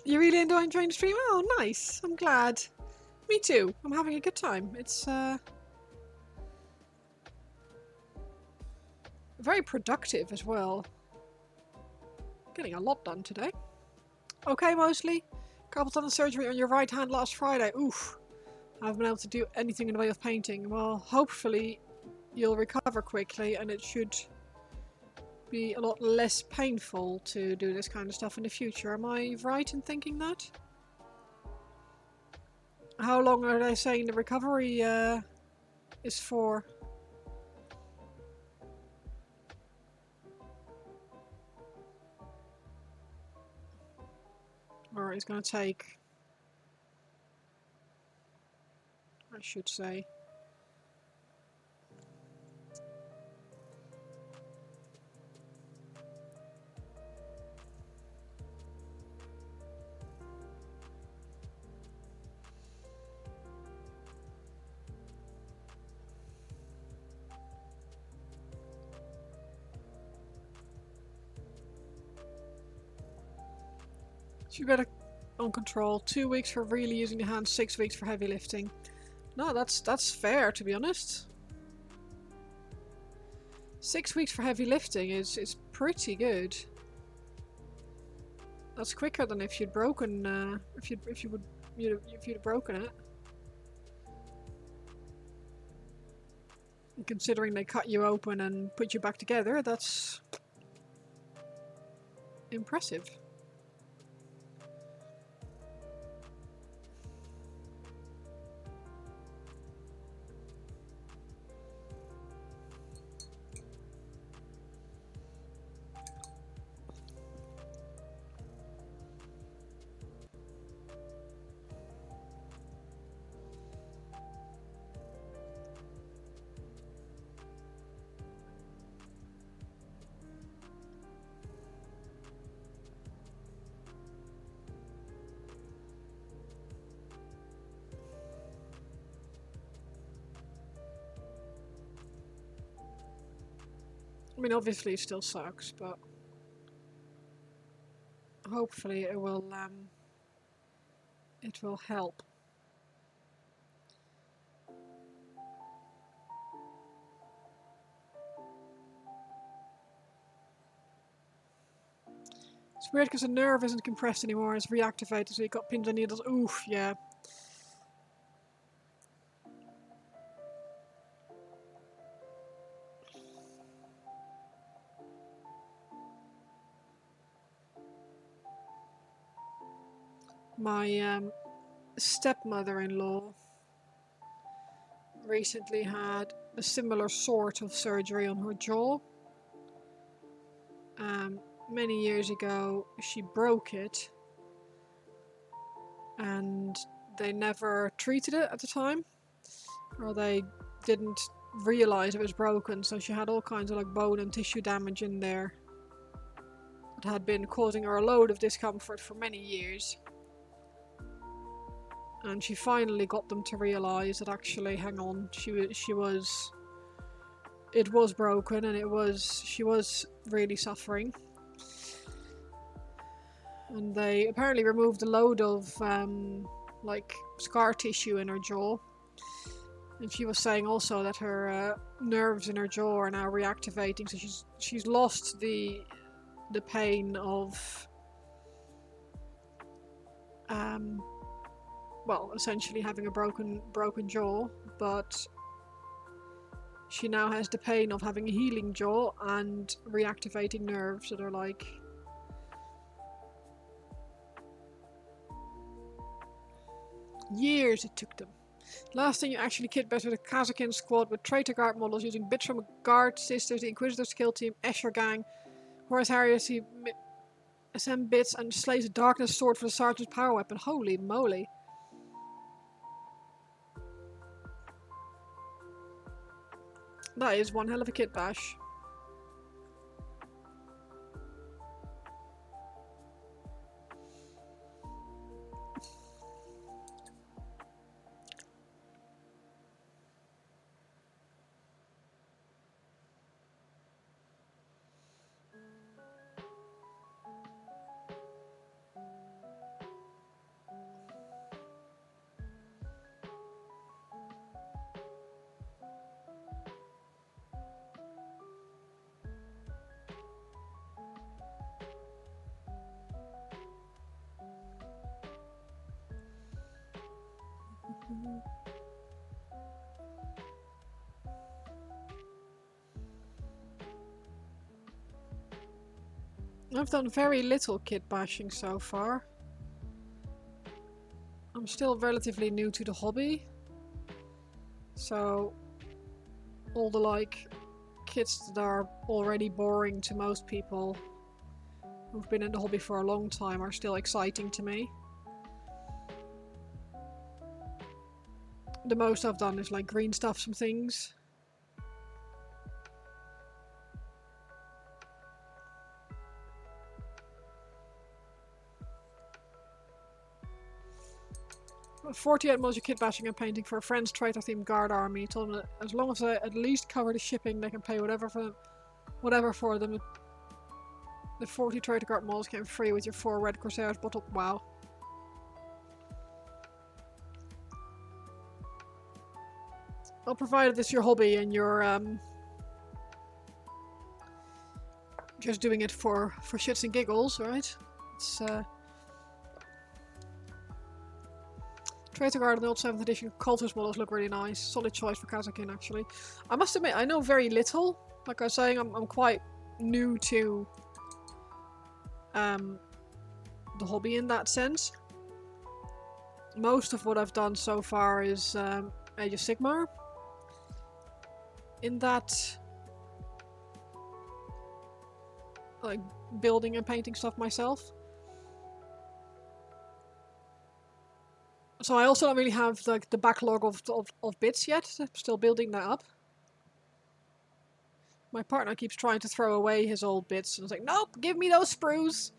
You really enjoying trying to stream? Oh, nice. I'm glad. Me too. I'm having a good time. It's very productive as well. Getting a lot done today. Okay, mostly. Carpal tunnel surgery on your right hand last Friday. Oof. I haven't been able to do anything in the way of painting. Well, hopefully you'll recover quickly and it should be a lot less painful to do this kind of stuff in the future. Am I right in thinking that? How long are they saying the recovery is for? Or it's going to take, I should say. So you better on control. 2 weeks for really using the hands, 6 weeks for heavy lifting. No, that's fair, to be honest. 6 weeks for heavy lifting is pretty good. That's quicker than if you'd broken if you'd broken it. And considering they cut you open and put you back together, that's impressive. I mean, obviously it still sucks, but hopefully it will help. It's weird because the nerve isn't compressed anymore, it's reactivated, so you got pins and needles. Oof, yeah. My stepmother-in-law recently had a similar sort of surgery on her jaw. Many years ago, she broke it, and they never treated it at the time, or they didn't realize it was broken, so she had all kinds of like bone and tissue damage in there that had been causing her a load of discomfort for many years. And she finally got them to realize that actually, hang on, it was broken, and she was really suffering. And they apparently removed a load of like scar tissue in her jaw. And she was saying also that her nerves in her jaw are now reactivating, so she's lost the pain of well, essentially having a broken jaw, but she now has the pain of having a healing jaw and reactivating nerves that are like years it took them. Last thing you actually kit better the Kasrkin squad with traitor guard models using bits from Guard Sisters, the Inquisitor's Kill Team, Escher Gang, Horus Harriers, SM bits, and slays a darkness sword for the sergeant's power weapon. Holy moly. That is one hell of a kit bash. I've done very little kit bashing so far. I'm still relatively new to the hobby, so all the like kits that are already boring to most people who've been in the hobby for a long time are still exciting to me. The most I've done is like green stuff some things. But 48 mods of kit bashing and painting for a friend's traitor themed guard army. Told them that as long as they at least cover the shipping, they can pay whatever for them. The 40 traitor guard models came free with your 4 red corsairs bottle. Wow. Well, provided it's your hobby and you're just doing it for shits and giggles, right? It's Traitor Guard and the old 7th edition cultist models look really nice. Solid choice for Kasrkin, actually. I must admit, I know very little. Like I was saying, I'm quite new to the hobby in that sense. Most of what I've done so far is Age of Sigmar. In that, like, building and painting stuff myself. So I also don't really have like the backlog of bits yet. I'm still building that up. My partner keeps trying to throw away his old bits, and I was like, nope, give me those sprues.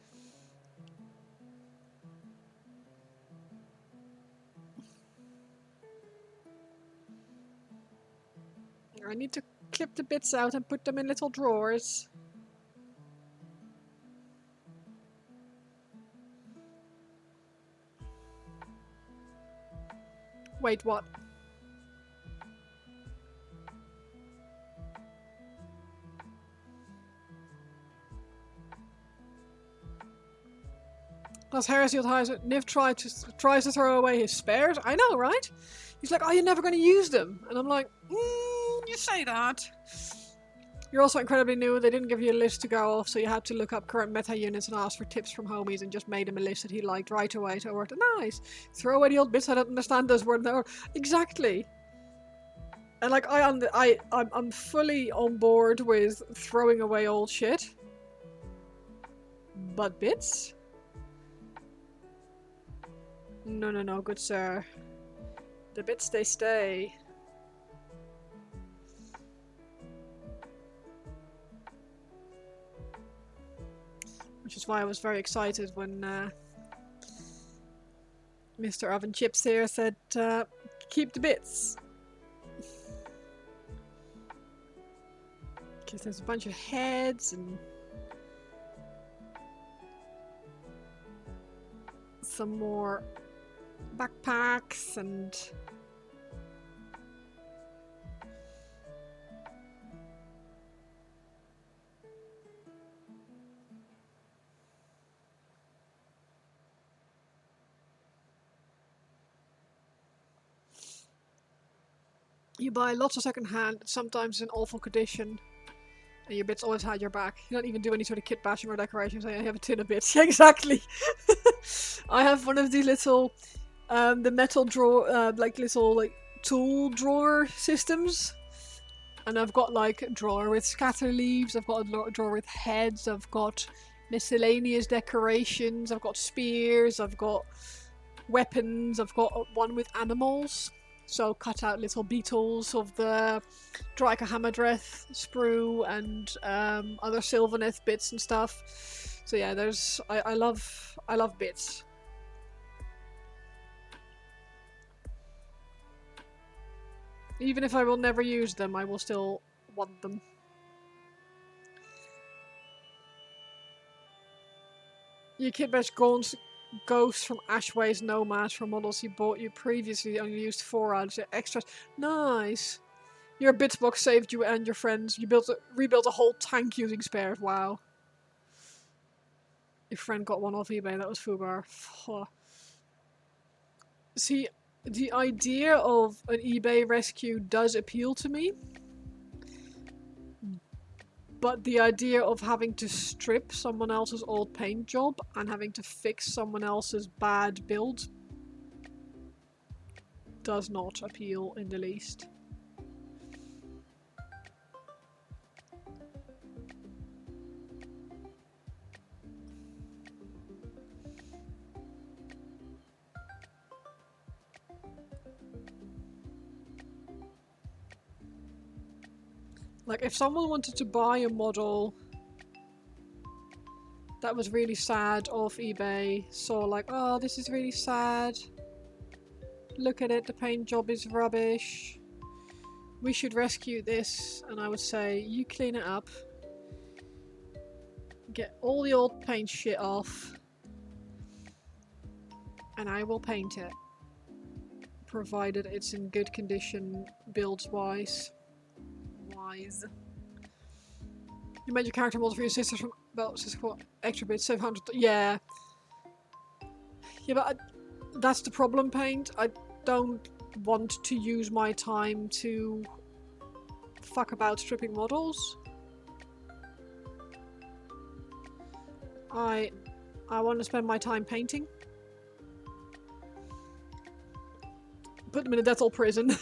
I need to clip the bits out and put them in little drawers. Wait, what? As Heresy Niv tries to throw away his spares. I know, right? He's like, oh, you're never going to use them. And I'm like, you say that. You're also incredibly new. They didn't give you a list to go off, so you had to look up current meta units and ask for tips from homies and just made him a list that he liked right away. So it worked. Nice. Throw away the old bits. I don't understand those words. Exactly. And like I'm fully on board with throwing away old shit. But bits? No, good sir. The bits they stay. Which is why I was very excited when Mr. Oven Chips here said, keep the bits. Because there's a bunch of heads and some more backpacks and you buy lots of second-hand, sometimes in awful condition, and your bits always had your back. You don't even do any sort of kit bashing or decorations. I have a tin of bits. Yeah, exactly. I have one of these little, the metal drawer, like little like tool drawer systems, and I've got like a drawer with scatter leaves. I've got a drawer with heads. I've got miscellaneous decorations. I've got spears. I've got weapons. I've got one with animals. So cut out little beetles of the Dryka sprue and other Sylvaneth bits and stuff. So yeah, there's I love bits. Even if I will never use them, I will still want them. You kit bash Ghost from Ashway's Nomad for models he bought you previously, only used 4 out of extras. Nice! Your bits box saved you and your friends. You rebuilt a whole tank using spares. Wow. Your friend got one off eBay, that was Fubar. See, the idea of an eBay rescue does appeal to me. But the idea of having to strip someone else's old paint job and having to fix someone else's bad build does not appeal in the least. Like, if someone wanted to buy a model that was really sad off eBay, saw like, oh, this is really sad. Look at it, the paint job is rubbish. We should rescue this. And I would say, you clean it up. Get all the old paint shit off. And I will paint it. Provided it's in good condition, builds-wise. You made your character model for your sisters from extra bits, save 100. Yeah. Yeah, but that's the problem, Paint. I don't want to use my time to fuck about stripping models. I want to spend my time painting. Put them in a Dettol prison.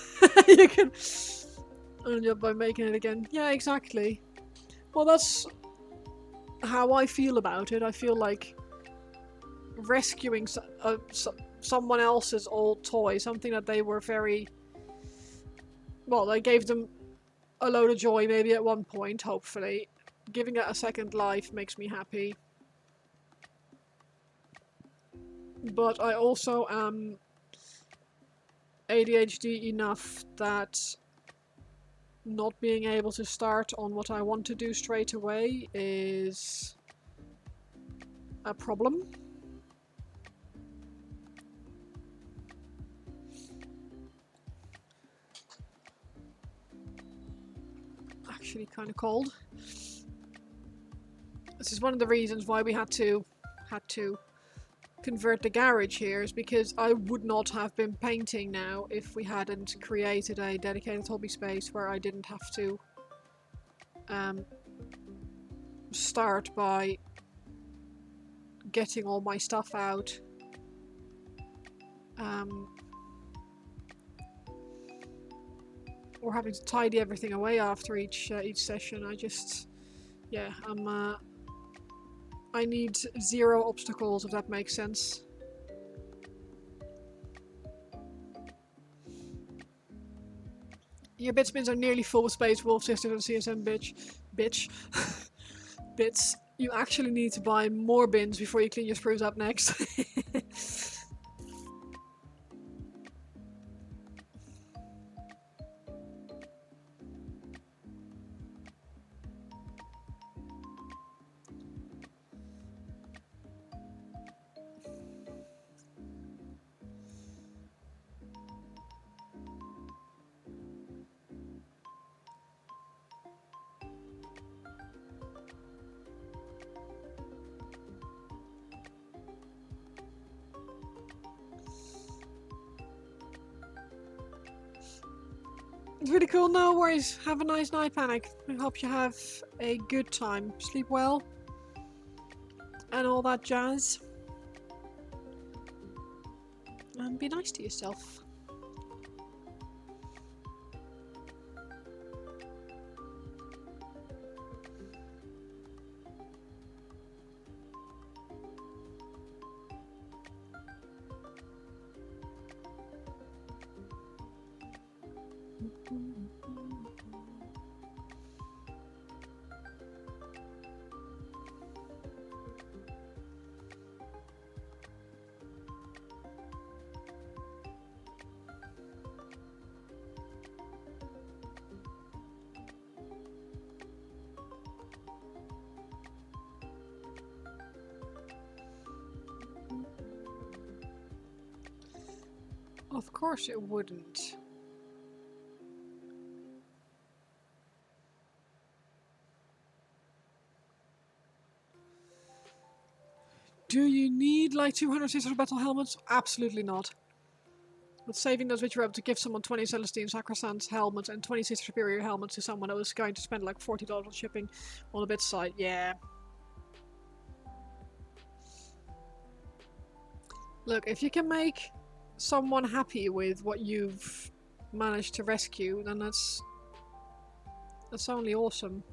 You can earn your by making it again. Yeah, exactly. Well, that's how I feel about it. I feel like rescuing someone else's old toy, something that they were very... Well, they gave them a load of joy maybe at one point, hopefully. Giving it a second life makes me happy. But I also am ADHD enough that not being able to start on what I want to do straight away is a problem. Actually kind of cold. This is one of the reasons why we had to convert the garage here, is because I would not have been painting now if we hadn't created a dedicated hobby space where I didn't have to start by getting all my stuff out. Or having to tidy everything away after each session. Yeah, I need 0 obstacles, if that makes sense. Your bits bins are nearly full with Space Wolf Sisters and CSM bitch. Bits. You actually need to buy more bins before you clean your sprues up next. It's really cool. No worries. Have a nice night, Panic. I hope you have a good time. Sleep well. And all that jazz. And be nice to yourself. Of course it wouldn't. Do you need like 200 Sister Battle helmets? Absolutely not. But saving those which were able to give someone 20 Celestine Sacrosanct helmets and 20 Sister Superior helmets to someone that was going to spend like $40 on shipping on a bit site, yeah. Look, if you can make someone happy with what you've managed to rescue, then that's only awesome.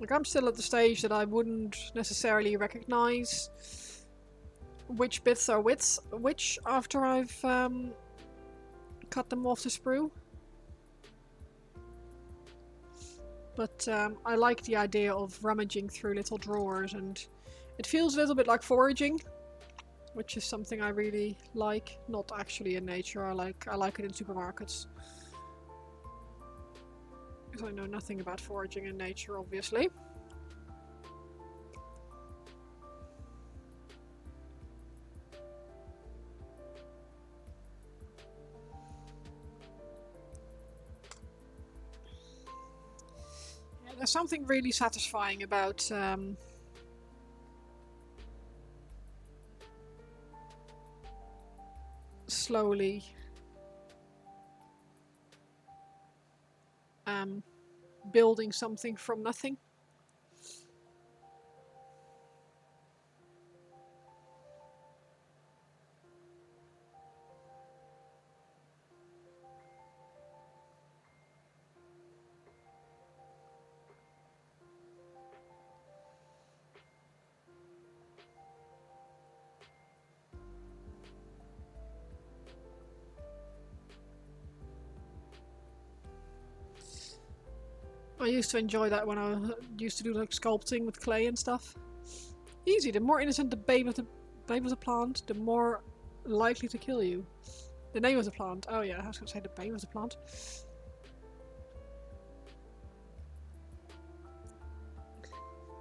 Like, I'm still at the stage that I wouldn't necessarily recognize which bits are which after I've cut them off the sprue. But I like the idea of rummaging through little drawers, and it feels a little bit like foraging, which is something I really like. Not actually in nature. I like it in supermarkets. Because I know nothing about foraging in nature, obviously. Yeah, there's something really satisfying about slowly building something from nothing. I used to enjoy that when I used to do like sculpting with clay and stuff. Easy. The more innocent the babe of the plant, the more likely to kill you. The name of the plant. Oh yeah, I was going to say the babe of the plant.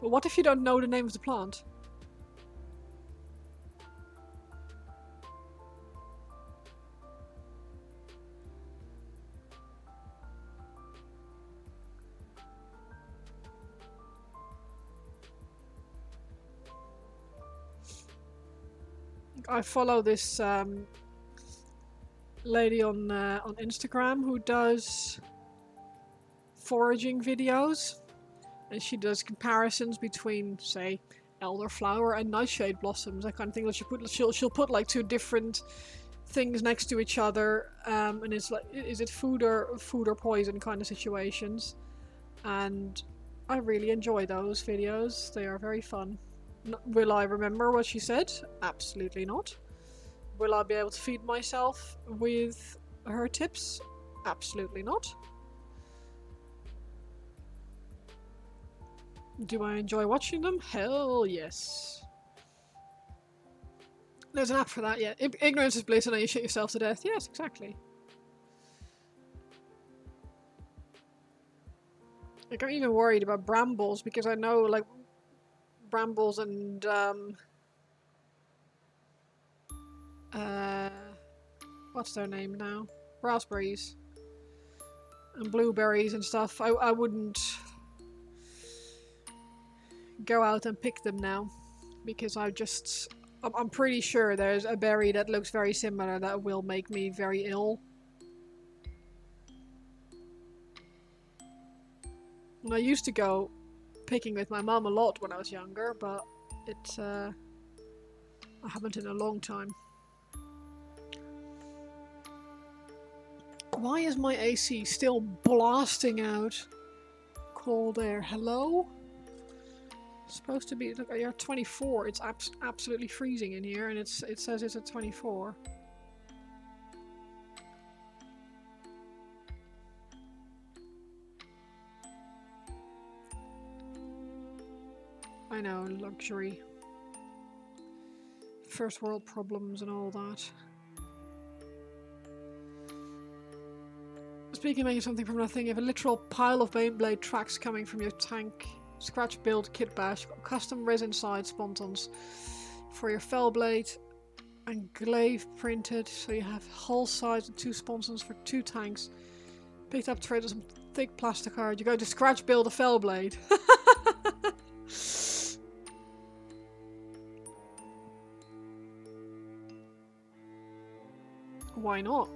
But what if you don't know the name of the plant? I follow this lady on Instagram who does foraging videos, and she does comparisons between, say, elderflower and nightshade blossoms. That kind of thing. She'll put like two different things next to each other, and it's like, is it food or poison kind of situations, and I really enjoy those videos. They are very fun. Will I remember what she said? Absolutely not. Will I be able to feed myself with her tips? Absolutely not. Do I enjoy watching them? Hell yes. There's an app for that, yeah. Ignorance is bliss and then you shit yourself to death. Yes, exactly. Like, I'm even worried about brambles because I know, like, brambles and, what's their name now? Raspberries. And blueberries and stuff. I wouldn't go out and pick them now because I'm pretty sure there's a berry that looks very similar that will make me very ill. And I used to go picking with my mum a lot when I was younger, but I haven't in a long time. Why is my AC still blasting out cold air? Hello? It's supposed to be, look, you're 24. It's absolutely freezing in here, and it says it's at 24. I know, luxury. First world problems and all that. Speaking of making something from nothing, you have a literal pile of Baneblade tracks coming from your tank. Scratch build kit bash. Custom resin side spontons for your Fellblade. And glaive printed, so you have hull size and 2 sponsons for 2 tanks. Picked up trade some thick plastic card. You're going to scratch build a Fellblade. Why not?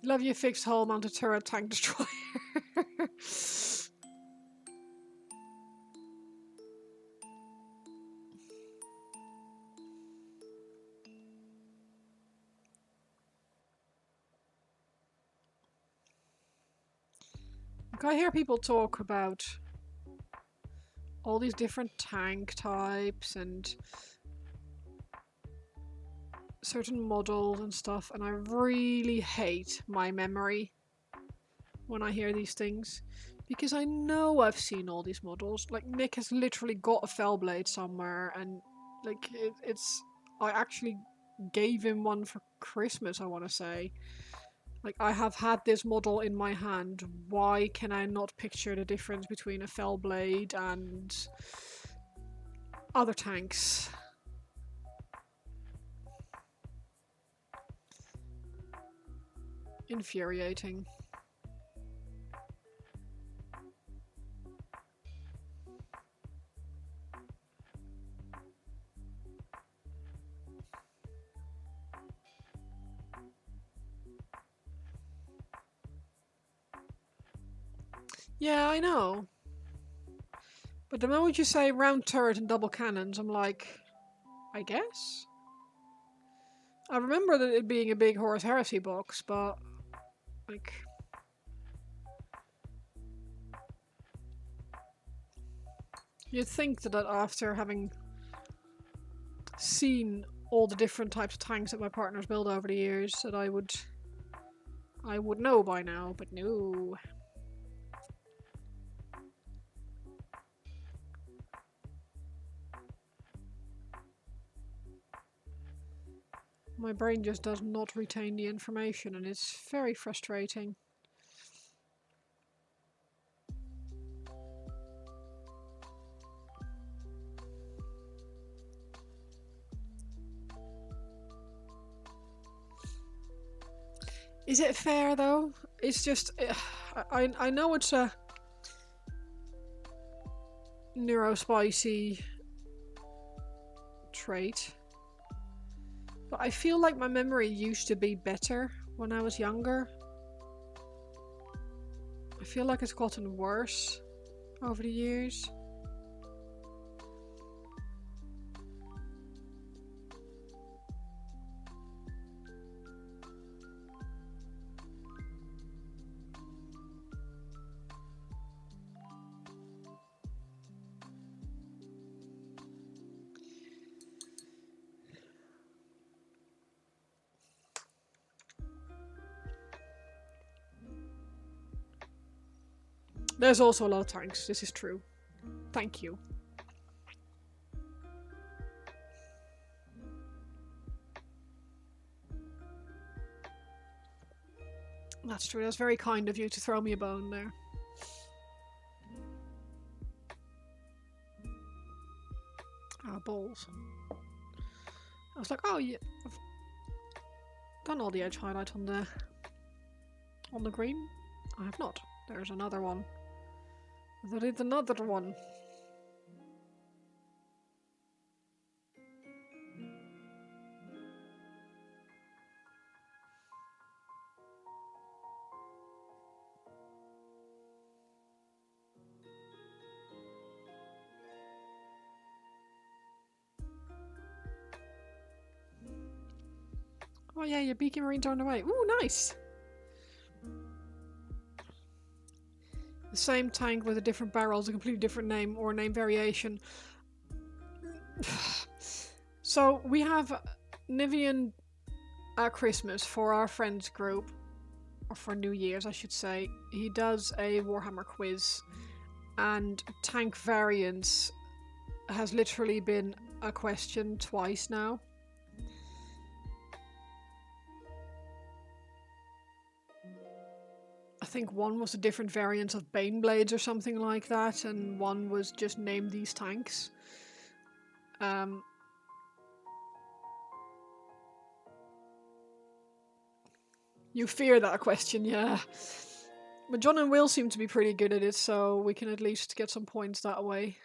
Love your fixed hull mounted turret tank destroyer. I hear people talk about all these different tank types and certain models and stuff, and I really hate my memory when I hear these things, because I know I've seen all these models. Like, Nick has literally got a Fellblade somewhere, and like I actually gave him one for Christmas, I want to say. Like, I have had this model in my hand. Why can I not picture the difference between a Fellblade and other tanks? Infuriating. Yeah, I know. But the moment you say round turret and double cannons, I'm like, I guess? I remember that it being a big Horus Heresy box, but like, you'd think that after having seen all the different types of tanks that my partner's built over the years that I would know by now, but no. My brain just does not retain the information, and it's very frustrating. Is it fair though? It's just, I know it's a neurospicy trait, but I feel like my memory used to be better when I was younger. I feel like it's gotten worse over the years. There's also a lot of tanks, this is true. Thank you. That's true, that's very kind of you to throw me a bone there. Ah, balls. I was like, oh yeah, I've done all the edge highlight on the green. I have not. There's another one. There is another one. Oh yeah, your beacon marines are on the way. Ooh, nice! The same tank with a different barrels, a completely different name or name variation. So we have Nivian at Christmas for our friends group, or for New Year's I should say. He does a Warhammer quiz, and tank variants has literally been a question twice now. I think one was a different variant of Baneblades or something like that, and one was just name these tanks. You fear that question, yeah. But John and Will seem to be pretty good at it, so we can at least get some points that way.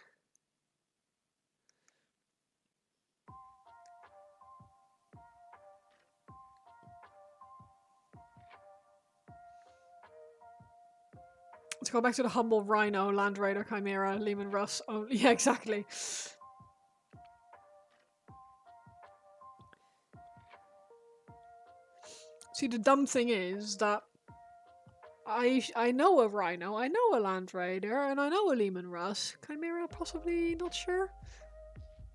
Let's go back to the humble Rhino, Land Raider, Chimera, Lehman Russ. Oh, yeah, exactly. See, the dumb thing is that I know a Rhino, I know a Land Raider, and I know a Lehman Russ. Chimera, possibly not sure.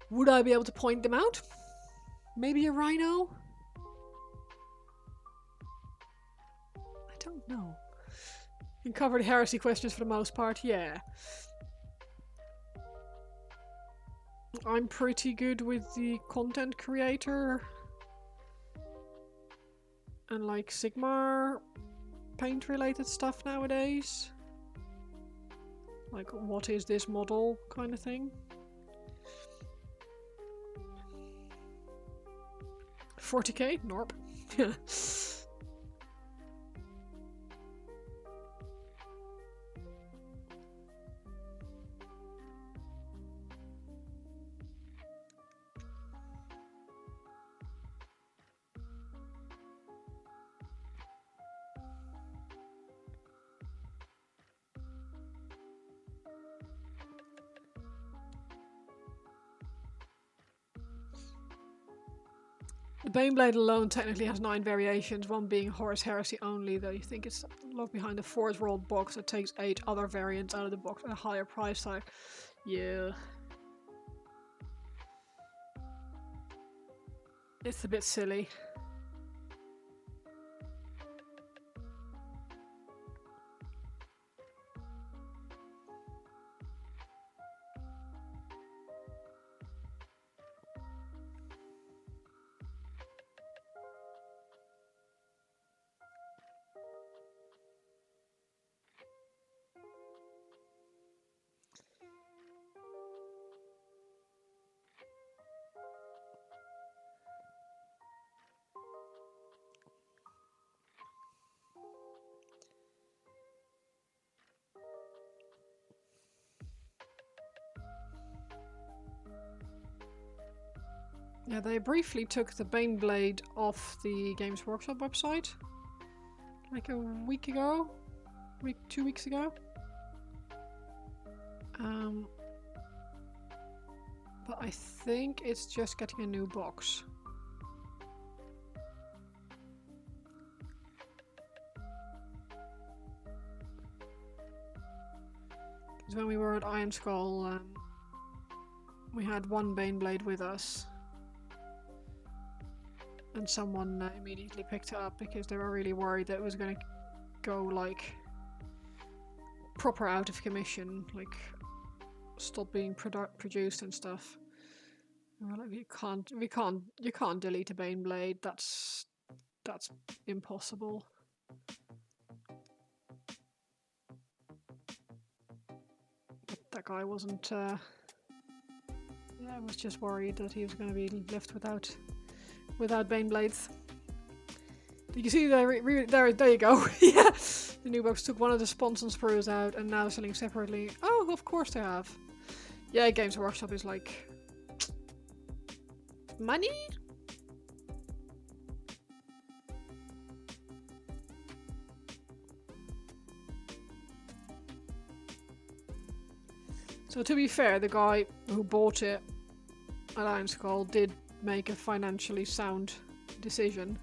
Would I be able to point them out? Maybe a Rhino? I don't know. You covered heresy questions for the most part, yeah. I'm pretty good with the content creator and like Sigmar paint related stuff nowadays. Like, what is this model kind of thing. 40k? Norp. The Baneblade alone technically has 9 variations, one being Horus Heresy only, though you think it's locked behind the Force World box that takes 8 other variants out of the box at a higher price tag. Yeah. It's a bit silly. Yeah, they briefly took the Baneblade off the Games Workshop website. Like a week ago? 2 weeks ago? But I think it's just getting a new box. Because when we were at Iron Skull, we had one Baneblade with us. And someone immediately picked it up because they were really worried that it was going to go like proper out of commission, like stop being produced and stuff. And we're like, you can't delete a Baneblade. That's impossible. But that guy wasn't. Yeah, I was just worried that he was going to be left without Baneblades. You can see there you go. Yeah, the new box took one of the sponson sprues out and now selling separately. Oh, of course they have. Yeah, Games Workshop is like money. So to be fair, the guy who bought it at Iron Skull did make a financially sound decision.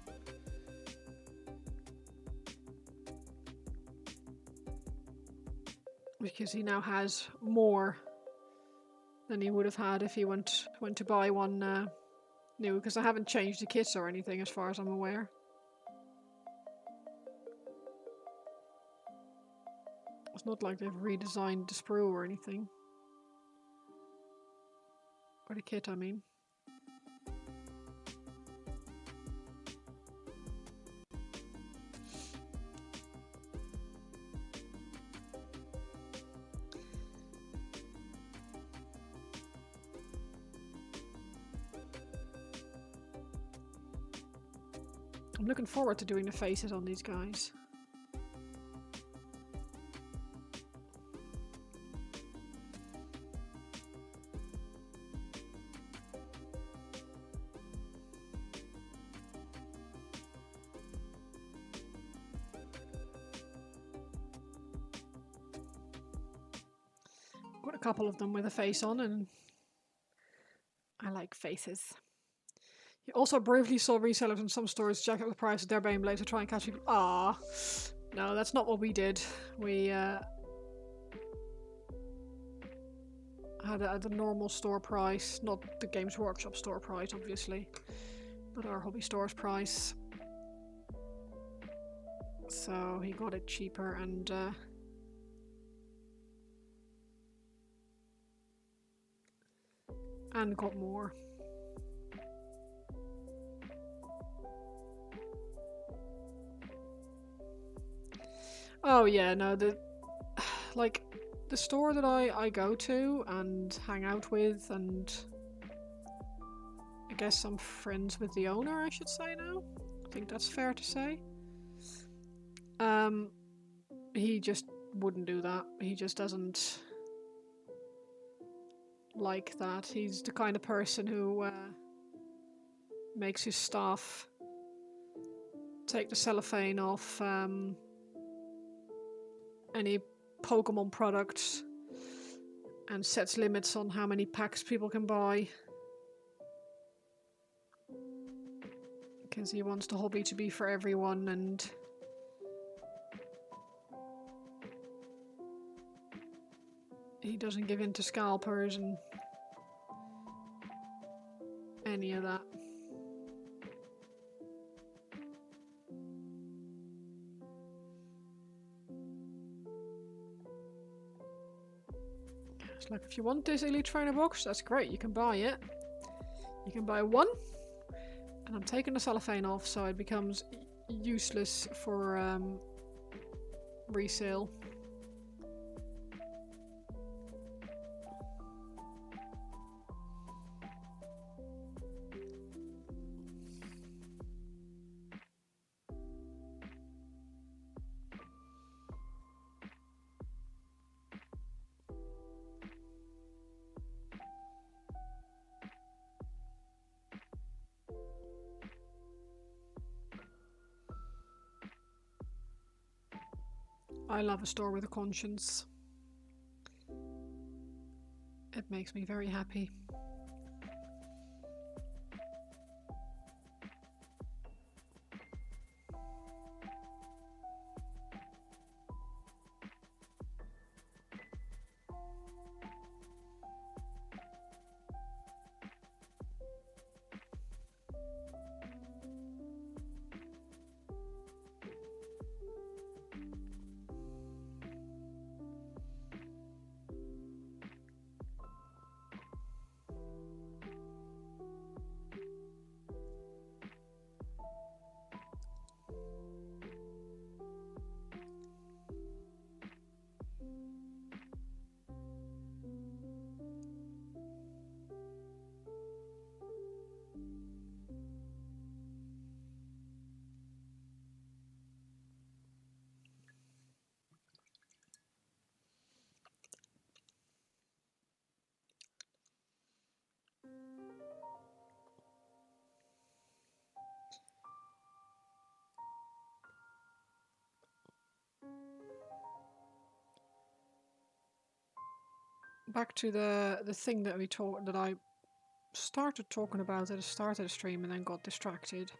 Because he now has more than he would have had if he went to buy one new, because I haven't changed the kits or anything as far as I'm aware. It's not like they've redesigned the sprue or anything. Or the kit, I mean. I'm looking forward to doing the faces on these guys. Got a couple of them with a face on, and I like faces. You also briefly saw resellers in some stores jack up the price of their Baneblade to try and catch people. Ah, no, that's not what we did. We had it at the normal store price, not the Games Workshop store price, obviously, but our hobby store's price. So he got it cheaper and got more. Oh yeah, no, the store that I go to and hang out with, and I guess I'm friends with the owner, I should say now. I think that's fair to say. He just wouldn't do that. He just doesn't like that. He's the kind of person who makes his staff take the cellophane off any Pokemon products and sets limits on how many packs people can buy. Because he wants the hobby to be for everyone, and he doesn't give in to scalpers and any of that. Like, if you want this Elite Trainer box, that's great. You can buy it. You can buy one. And I'm taking the cellophane off so it becomes useless for resale. I love a store with a conscience. It makes me very happy. Back to the thing that I started talking about at the start of the stream and then got distracted.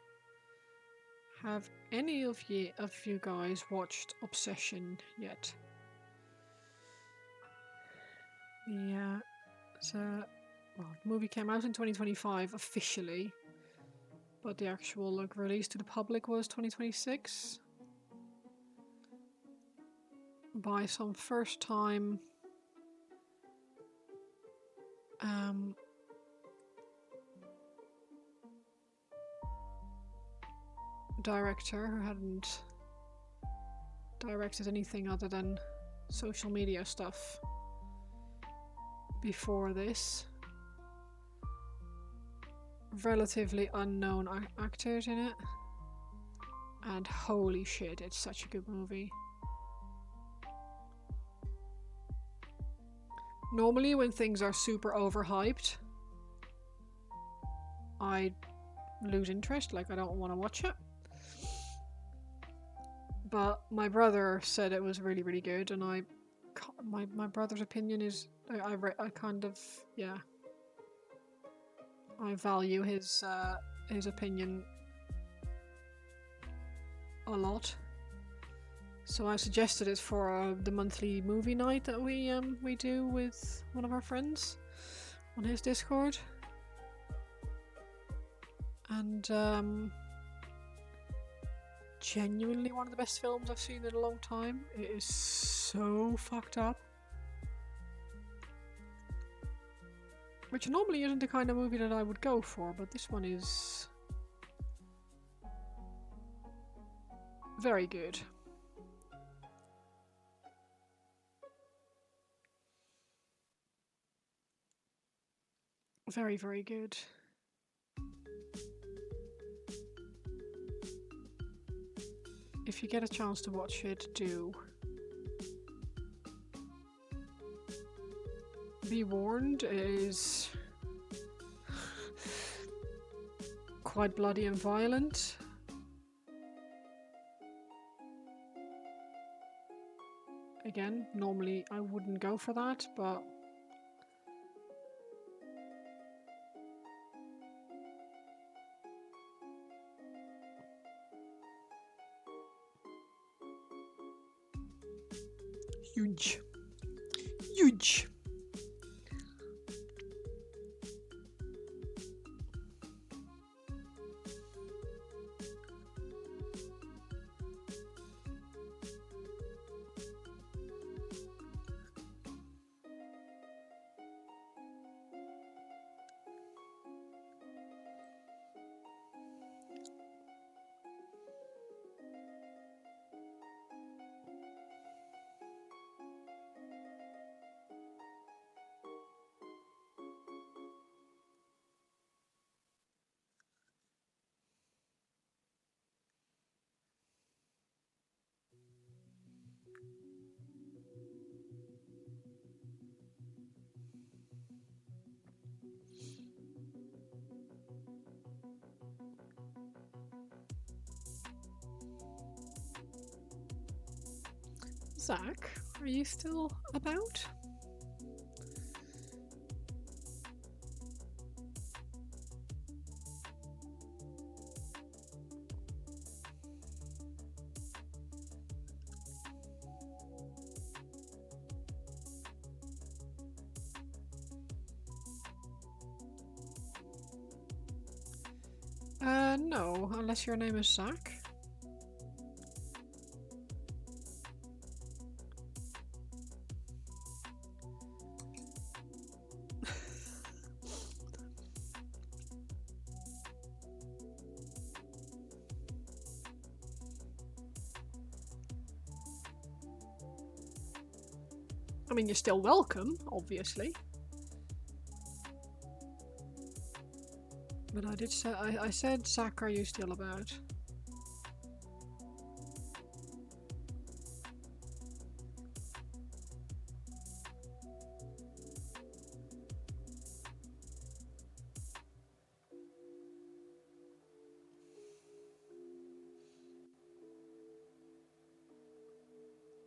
Have any of you guys watched Obsession yet? The movie came out in 2025 officially, but the actual release to the public was 2026 by some first-time director who hadn't directed anything other than social media stuff before this. Relatively unknown actors in it, and holy shit, it's such a good movie. Normally when things are super overhyped, I lose interest, like I don't want to watch it. But my brother said it was really, really good, and my brother's opinion is I kind of, yeah, I value his opinion a lot. So I suggested it for the monthly movie night that we do with one of our friends on his Discord. And genuinely one of the best films I've seen in a long time. It is so fucked up. Which normally isn't the kind of movie that I would go for, but this one is very good. Very, very good. If you get a chance to watch it, do. Be warned, it is quite bloody and violent. Again, normally I wouldn't go for that, but huge. Huge. Zach, are you still about? No, unless your name is Zach. I mean, you're still welcome, obviously. But I did say, I said, Zach, are you still about?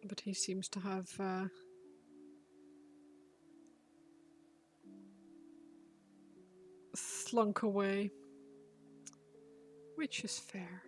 But he seems to have slunk away, which is fair.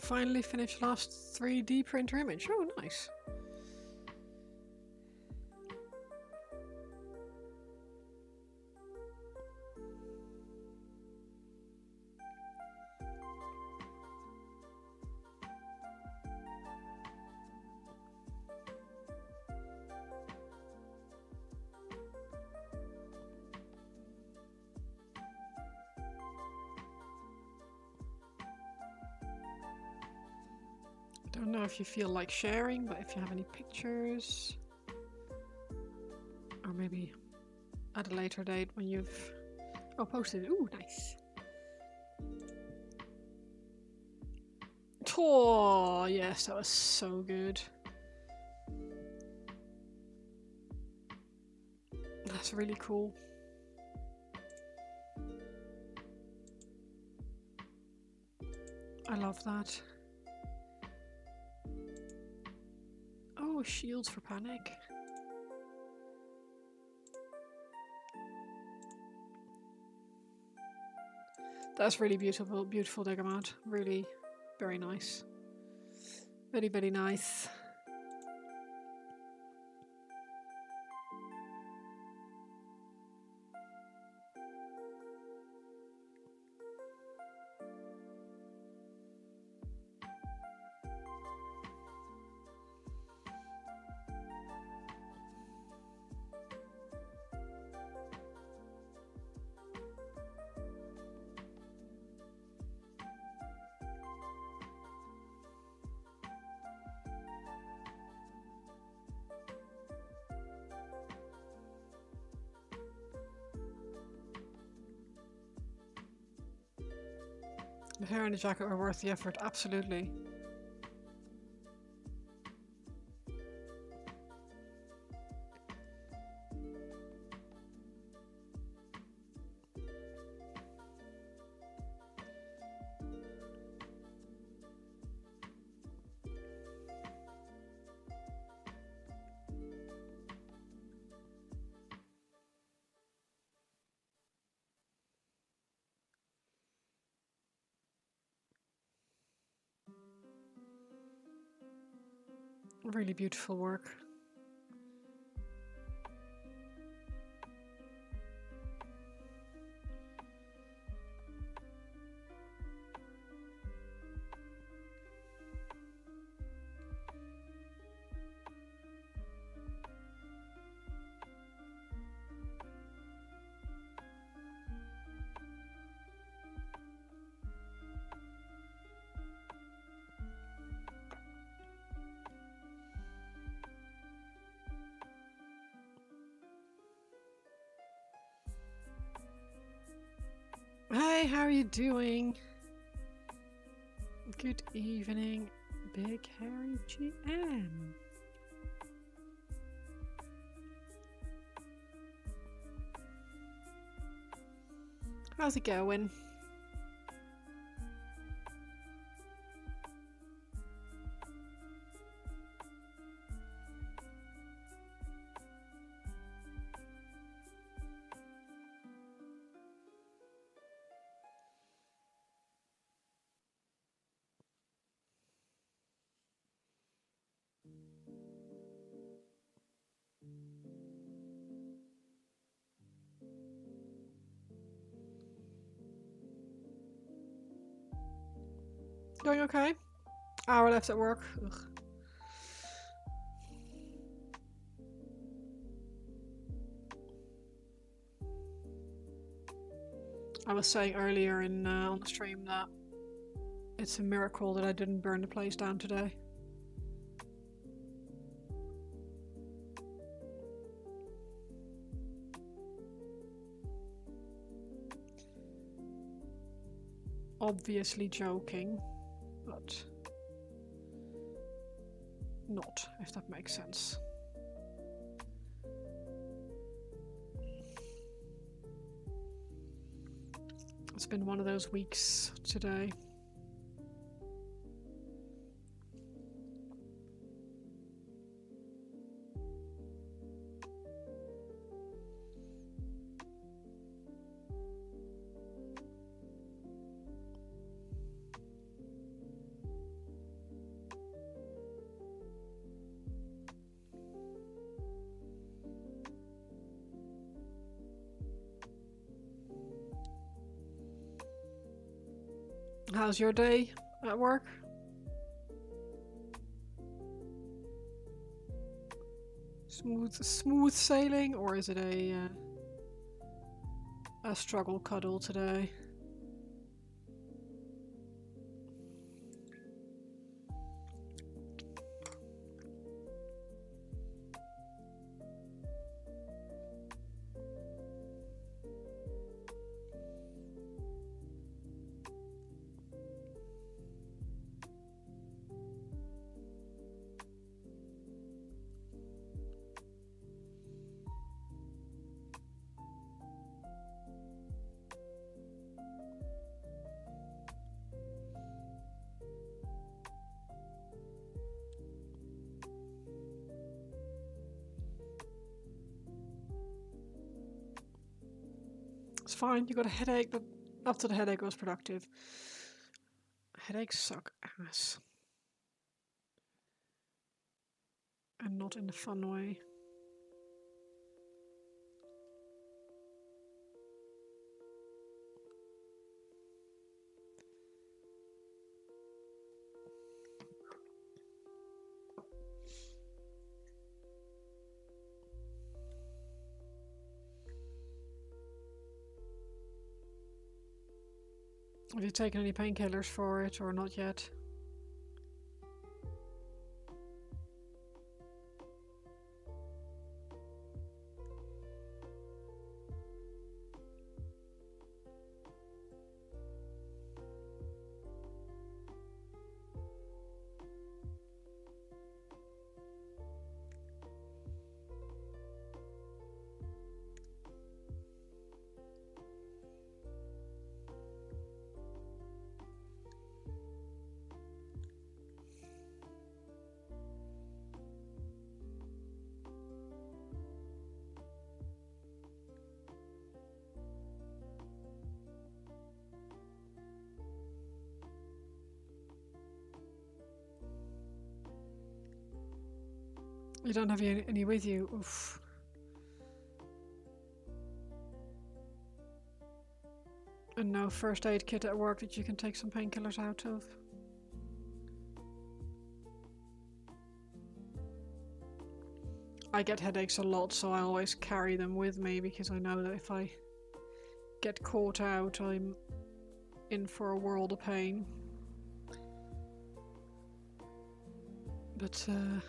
Finally finished last 3D printer image. Oh, nice. I don't know if you feel like sharing, but if you have any pictures, or maybe at a later date when you've posted it. Ooh, nice. Oh, yes, that was so good. That's really cool. I love that. Oh, shields for panic. That's really beautiful, beautiful Degamount. Really, very nice. Very, very nice. The hair and the jacket were worth the effort, absolutely. Really beautiful work. Hey, how are you doing? Good evening, Big Harry GM. How's it going? Going okay? Hour left at work. Ugh. I was saying earlier on the stream that it's a miracle that I didn't burn the place down today. Obviously joking, but not, if that makes sense. It's been one of those weeks today. How's your day at work? Smooth sailing, or is it a struggle cuddle today? It's fine, you got a headache, but after the headache was productive. Headaches suck ass. And not in a fun way. Have you taken any painkillers for it or not yet? You don't have any with you? Oof. And no first aid kit at work that you can take some painkillers out of? I get headaches a lot, so I always carry them with me because I know that if I get caught out, I'm in for a world of pain. But, I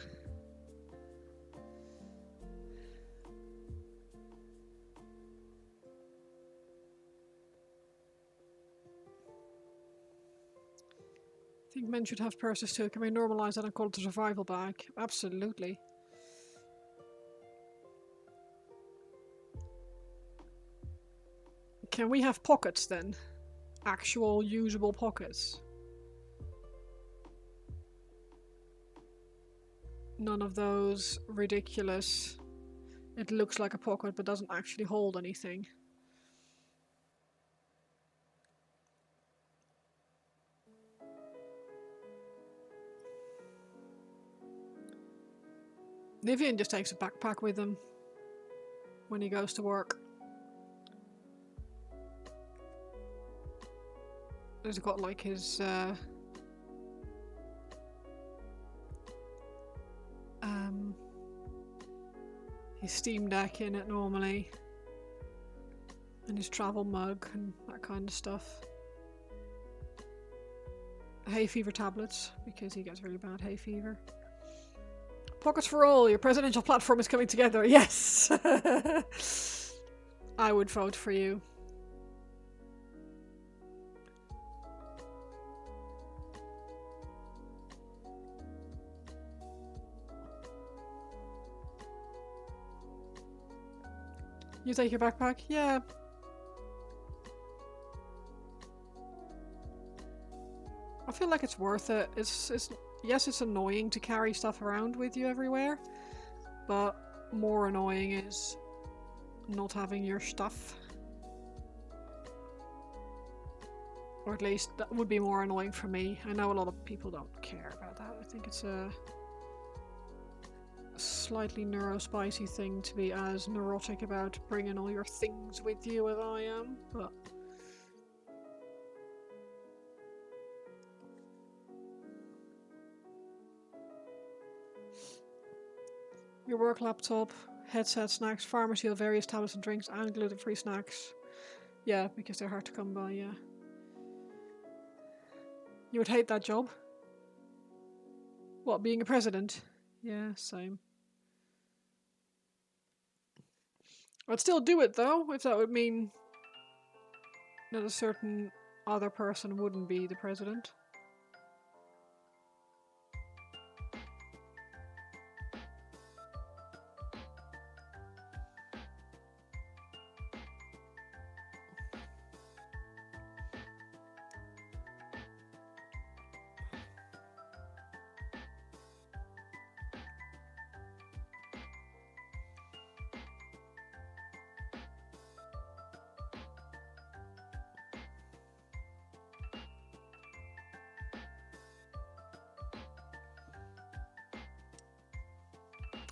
think men should have purses too. Can we normalise that and call it a survival bag? Absolutely. Can we have pockets then? Actual usable pockets? None of those ridiculous, it looks like a pocket but doesn't actually hold anything. Nivian just takes a backpack with him when he goes to work. He's got like his Steam Deck in it normally, and his travel mug and that kind of stuff. Hay fever tablets, because he gets really bad hay fever. Pockets for all, your presidential platform is coming together. Yes! I would vote for you. You take your backpack? Yeah. I feel like it's worth it. Yes, it's annoying to carry stuff around with you everywhere, but more annoying is not having your stuff. Or at least that would be more annoying for me. I know a lot of people don't care about that. I think it's a slightly neurospicy thing to be as neurotic about bringing all your things with you as I am, but Your work laptop, headset, snacks, pharmacy, various tablets and drinks, and gluten-free snacks. Yeah, because they're hard to come by, yeah. You would hate that job? What, being a president? Yeah, same. I'd still do it though, if that would mean that a certain other person wouldn't be the president.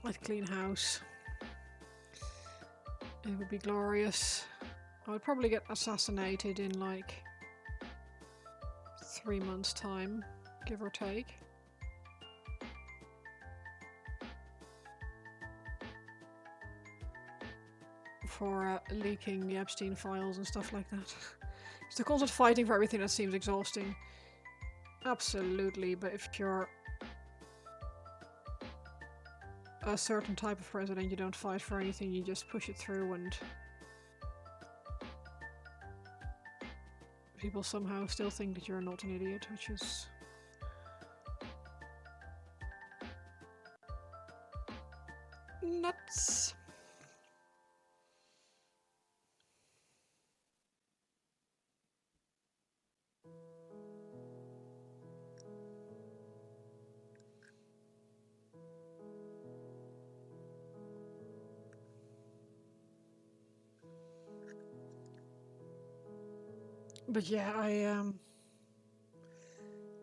I'd clean house. It would be glorious. I would probably get assassinated in like 3 months' time, give or take. For leaking the Epstein files and stuff like that. It's the constant fighting for everything that seems exhausting. Absolutely, but if you're a certain type of president, you don't fight for anything, you just push it through, and people somehow still think that you're not an idiot, which is nuts. But yeah,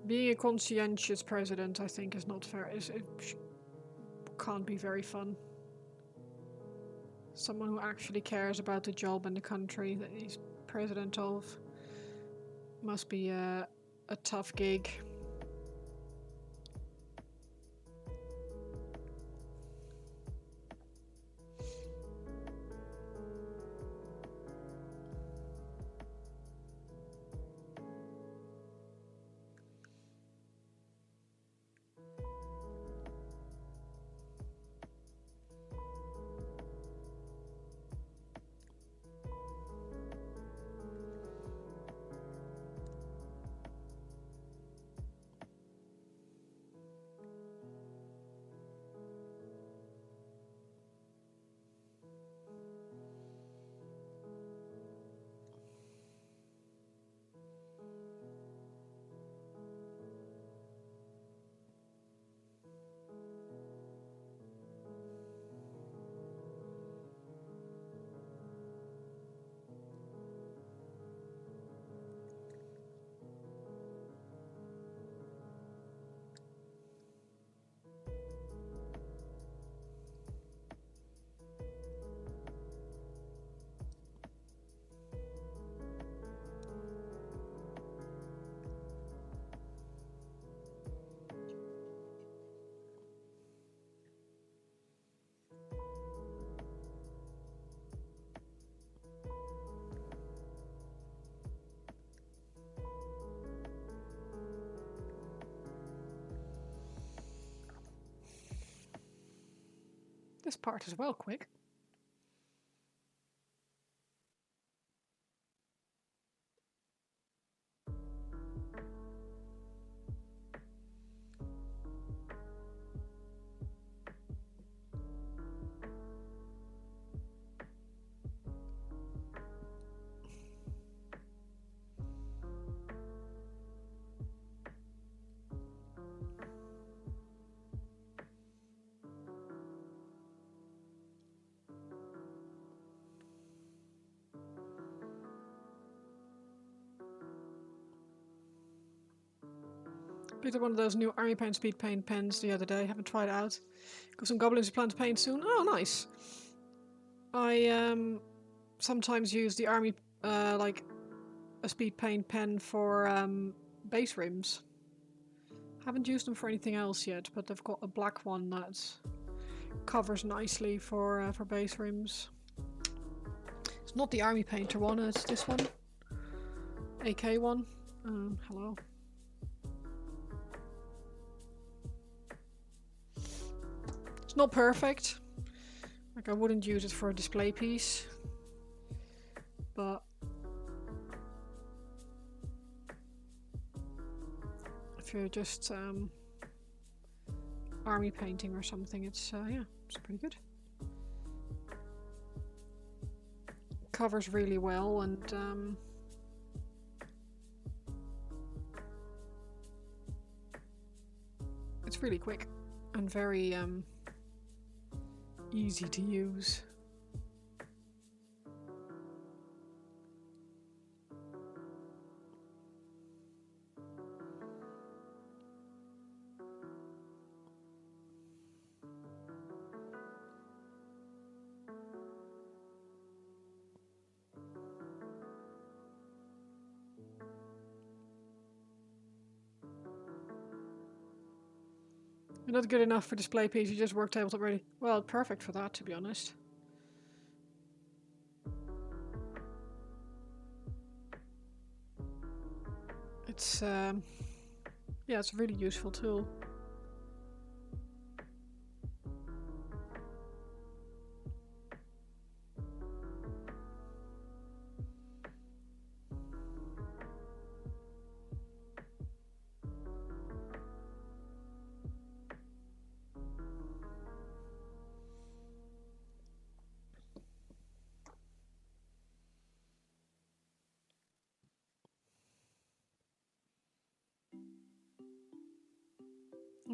being a conscientious president, I think, is not fair. It can't be very fun. Someone who actually cares about the job and the country that he's president of must be a tough gig. This part is well quick. Picked up one of those new Army Paint Speed Paint pens the other day. Haven't tried it out. Got some goblins who plan to paint soon. Oh, nice. I sometimes use the Army like a speed paint pen for base rims. Haven't used them for anything else yet, but they've got a black one that's covers nicely for base rims. It's not the army painter one, it's this one. AK one. Hello. It's not perfect. Like, I wouldn't use it for a display piece. But if you're just army painting or something, it's yeah, it's pretty good. Covers really well, and it's really quick and very easy to use. You're not good enough for display piece, you just work tabletop ready. Well, perfect for that, to be honest. It's yeah, it's a really useful tool.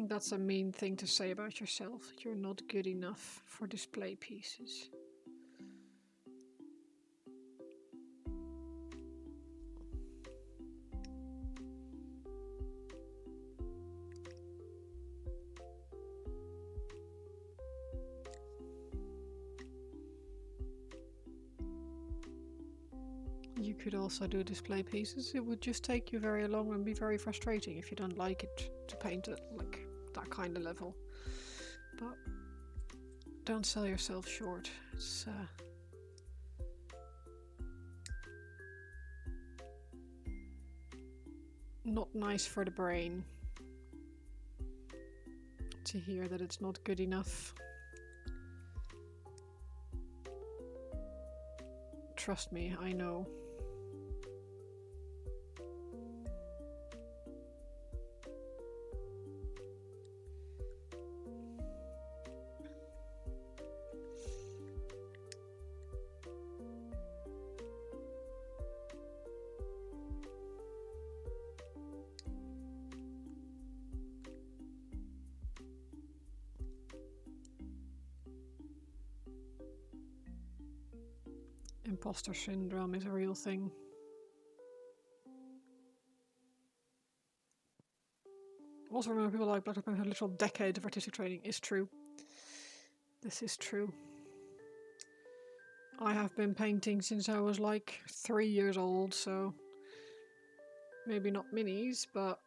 That's a mean thing to say about yourself, that you're not good enough for display pieces. You could also do display pieces. It would just take you very long and be very frustrating if you don't like it to paint it like that kind of level. But don't sell yourself short. It's not nice for the brain to hear that it's not good enough. Trust me, I know. Imposter syndrome is a real thing. Also remember, people like Black Panther had a literal decade of artistic training. Is true. This is true. I have been painting since I was like 3 years old, so maybe not minis, but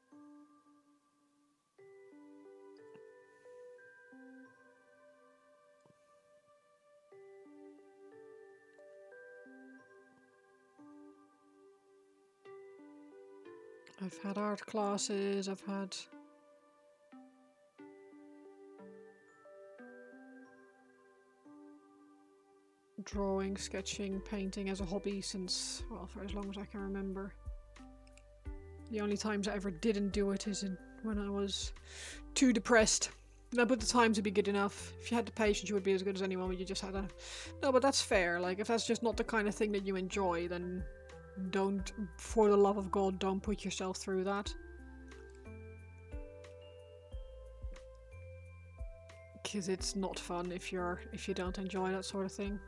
I've had art classes, I've had drawing, sketching, painting as a hobby since, well, for as long as I can remember. The only times I ever didn't do it is when I was too depressed. No, but the time to be good enough. If you had the patience, you would be as good as anyone, but you just had a... No, but that's fair. Like, if that's just not the kind of thing that you enjoy, then don't, for the love of God, don't put yourself through that. Because it's not fun if you don't enjoy that sort of thing.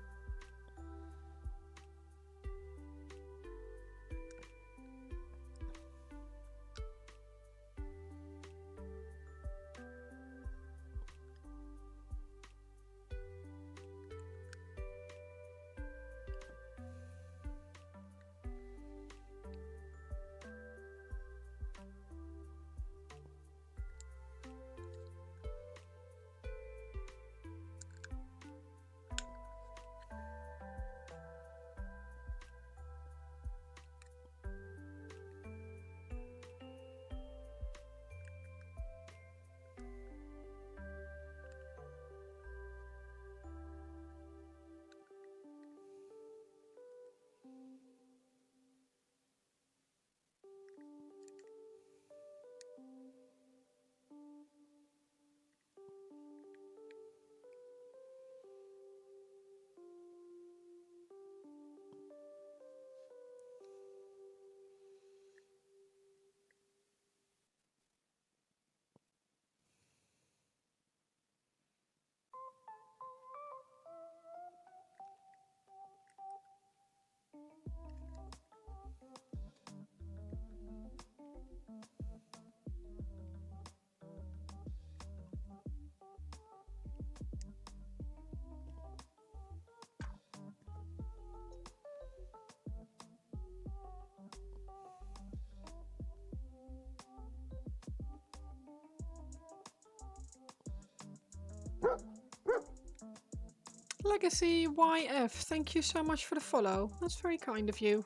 Legacy YF, thank you so much for the follow. That's very kind of you.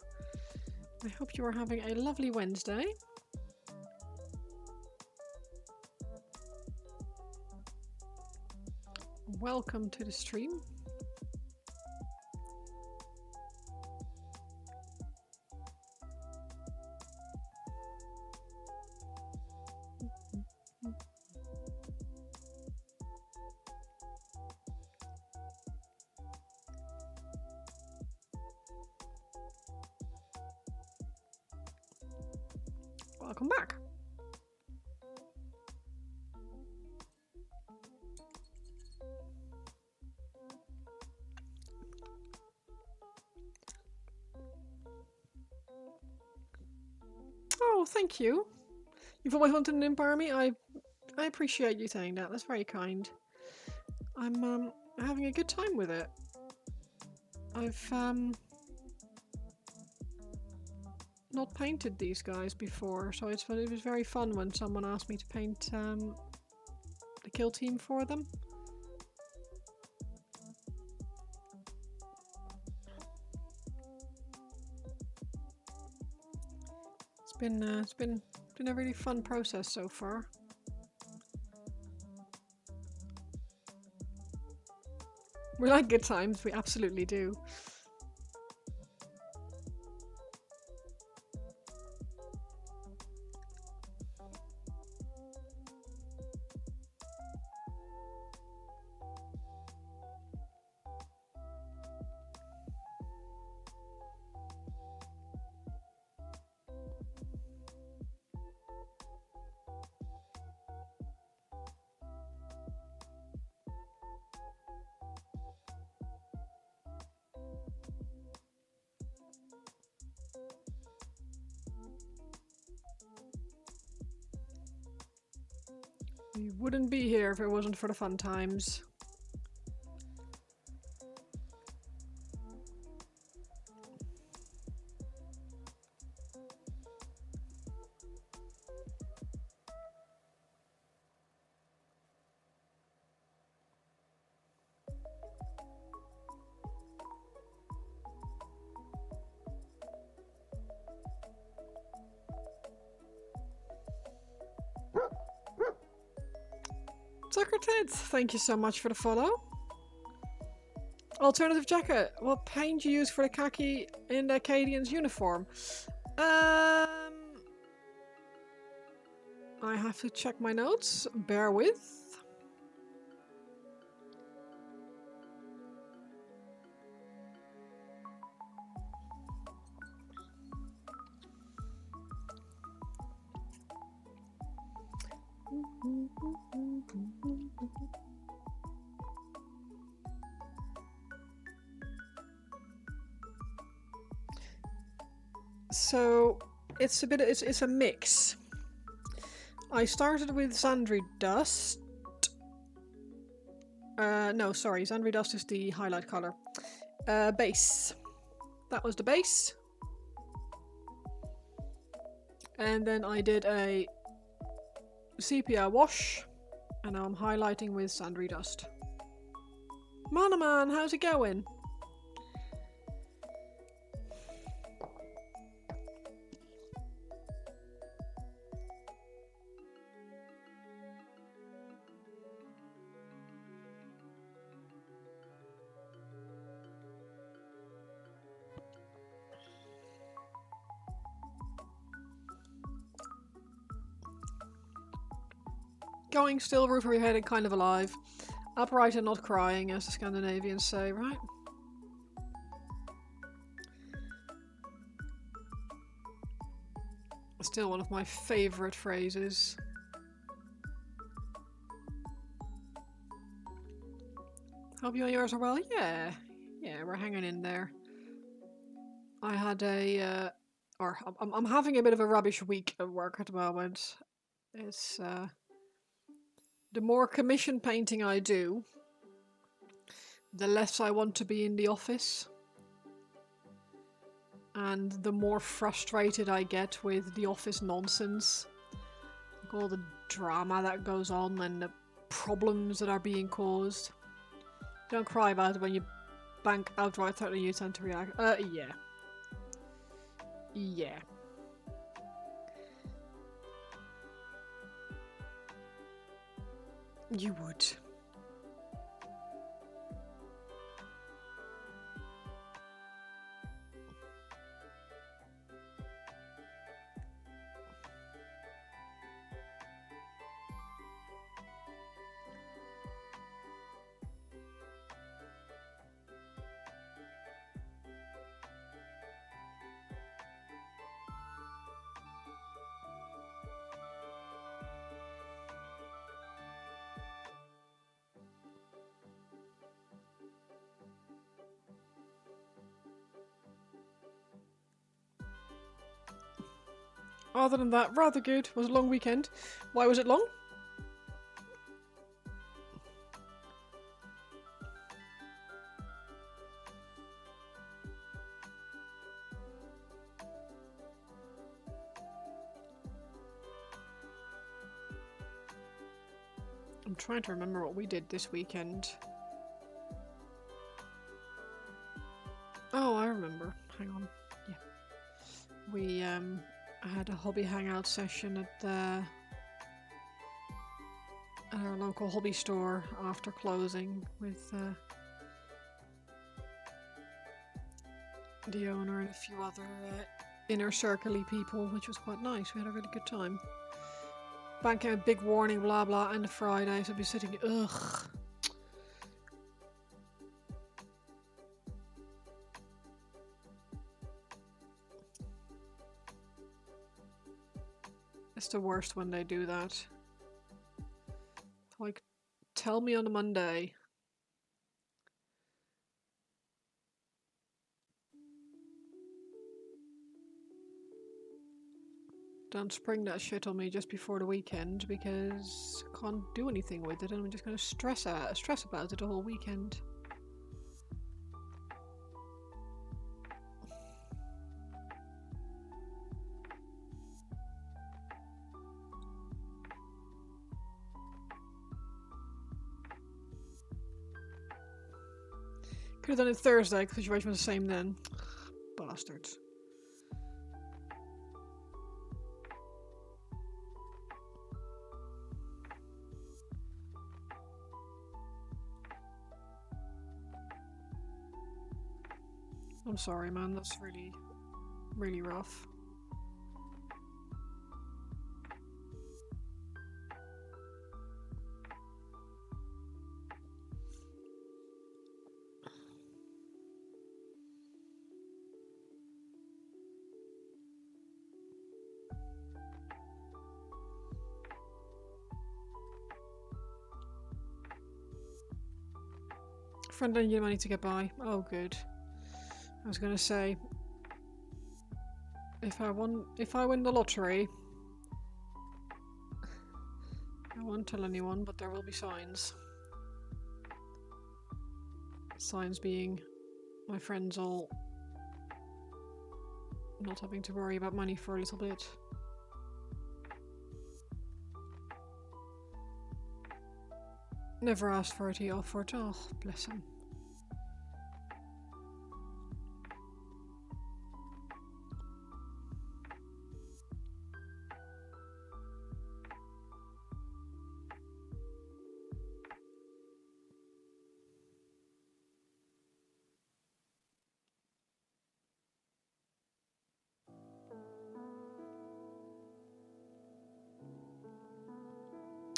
I hope you are having a lovely Wednesday. Welcome to the stream. Welcome back. Oh, thank you. You've always wanted an imp army? I appreciate you saying that. That's very kind. I'm having a good time with it. I've not painted these guys before, so it was very fun when someone asked me to paint the kill team for them. It's been a really fun process so far. We like good times, we absolutely do. We wouldn't be here if it wasn't for the fun times. Ted, thank you so much for the follow. Alternative jacket. What paint you use for the khaki in the Acadian's uniform? I have to check my notes. Bear with. So it's a mix. I started with Sandry Dust. No, sorry, Sandry Dust is the highlight color. Base. That was the base. And then I did a sepia wash, and now I'm highlighting with Sandry Dust. Manaman, how's it going? Going still, roof over your head and kind of alive. Upright and not crying, as the Scandinavians say, right? Still one of my favorite phrases. Hope you and yours are well. Yeah, we're hanging in there. I had a or I'm having a bit of a rubbish week at work at the moment. It's the more commission painting I do, the less I want to be in the office. And the more frustrated I get with the office nonsense. Like all the drama that goes on and the problems that are being caused. Don't cry about it when you bank outright 30 you tend to react. Yeah. Yeah. You would. Other than that, rather good. It was a long weekend. Why was it long? I'm trying to remember what we did this weekend. Oh, I remember. Hang on. Yeah. We had a hobby hangout session at our local hobby store after closing with the owner and a few other inner circle-y people, which was quite nice. We had a really good time. Bank out big warning, blah blah, and a Friday, so I'd be sitting, ugh. It's the worst when they do that. Like, tell me on a Monday. Don't spring that shit on me just before the weekend because I can't do anything with it and I'm just going to stress about it the whole weekend. Could have done it Thursday because the situation was the same then. Bastards. I'm sorry, man. That's really, really rough. Friend and you money to get by. Oh, good. I was gonna say, if I win the lottery, I won't tell anyone, but there will be signs. Signs being my friends all not having to worry about money for a little bit. Never asked for it, he offered. Oh, bless him.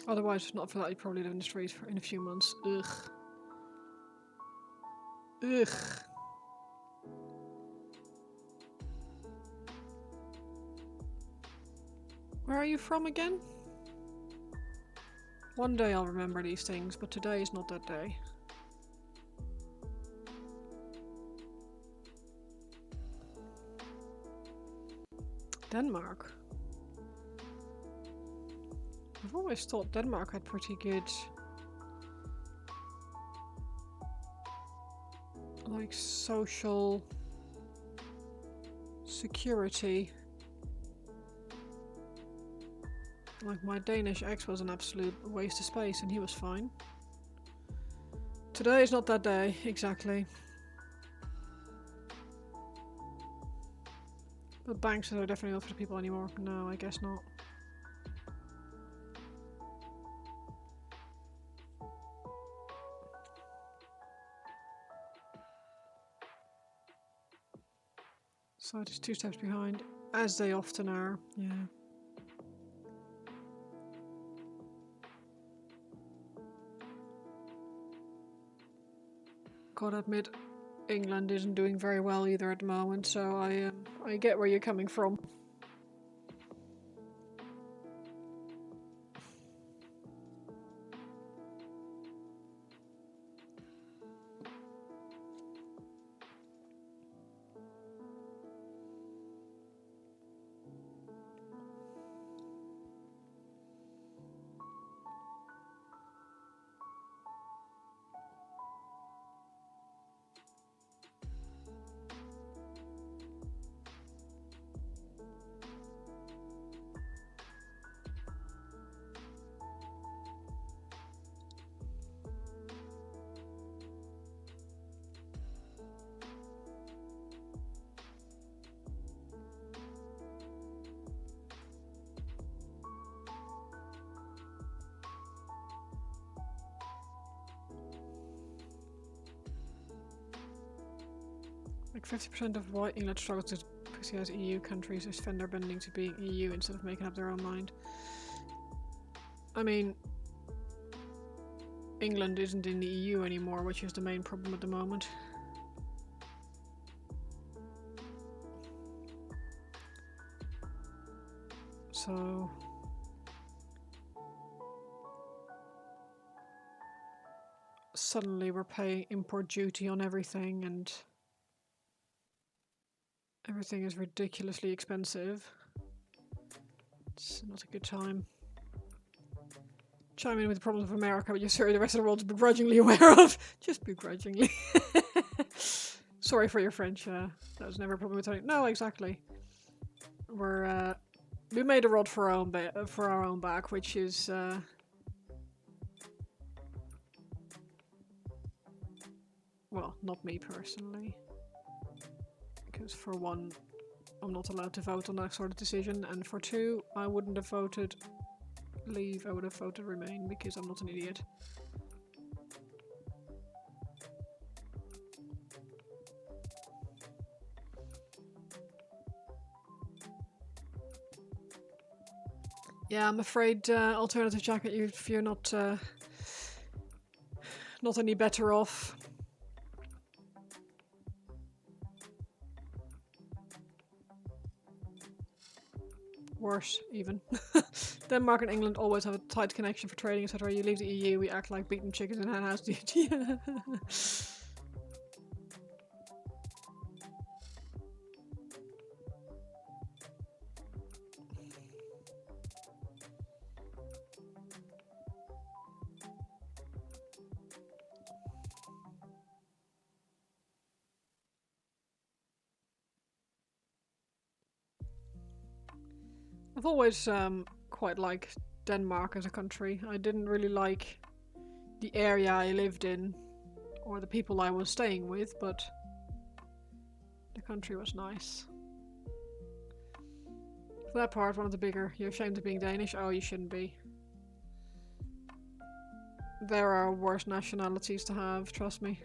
Otherwise, not for that, he'd probably live in the street in a few months. Ugh. Ugh. Where are you from again? One day I'll remember these things, but today is not that day. Denmark. I've always thought Denmark had pretty good, like, social security. Like, my Danish ex was an absolute waste of space and he was fine. Today is not that day, exactly. But banks are definitely not for the people anymore. No, I guess not. So just 2 steps behind, as they often are, yeah. Gotta admit, England isn't doing very well either at the moment, so I get where you're coming from. Like 50% of why England struggles to pussy as EU countries is fender bending to being EU instead of making up their own mind. I mean, England isn't in the EU anymore, which is the main problem at the moment. So suddenly we're paying import duty on everything and everything is ridiculously expensive. It's not a good time. Chime in with the problems of America, but you're sorry the rest of the world's begrudgingly aware of. Just begrudgingly. Sorry for your French. That was never a problem with telling. No, exactly. We made a rod for our own back, which is well, not me personally, because for one, I'm not allowed to vote on that sort of decision, and for two, I wouldn't have voted leave. I would have voted remain because I'm not an idiot. Yeah, I'm afraid alternative jacket. If you're not any better off. Worse, even. Denmark and England always have a tight connection for trading, etc. You leave the EU, we act like beaten chickens in hen house duty. I've always quite liked Denmark as a country. I didn't really like the area I lived in or the people I was staying with, but the country was nice. For that part, one of the bigger. You're ashamed of being Danish? Oh, you shouldn't be. There are worse nationalities to have, trust me.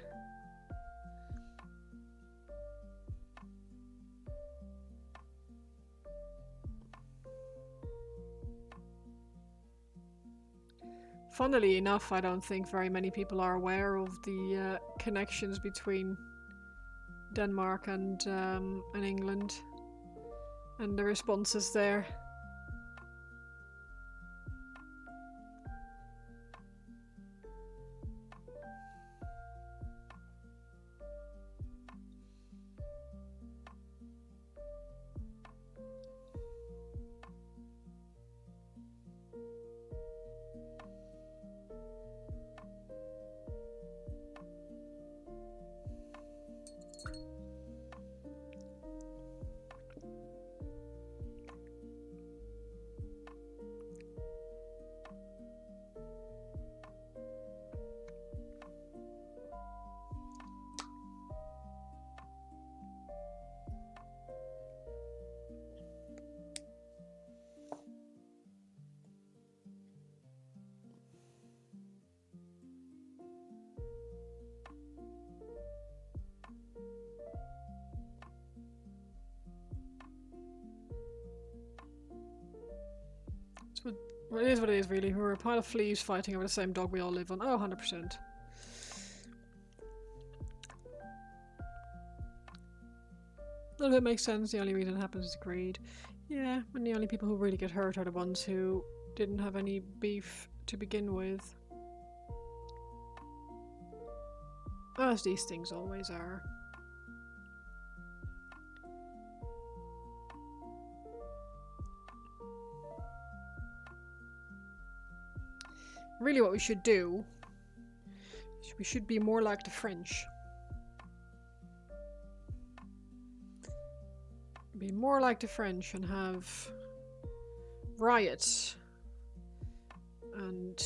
Funnily enough, I don't think very many people are aware of the connections between Denmark and England and the responses there. Well, it is what it is, really. We're a pile of fleas fighting over the same dog we all live on. Oh, 100%. None of it makes sense. The only reason it happens is greed. Yeah, and the only people who really get hurt are the ones who didn't have any beef to begin with. As these things always are. Really what we should do is we should be more like the French. Be more like the French and have riots and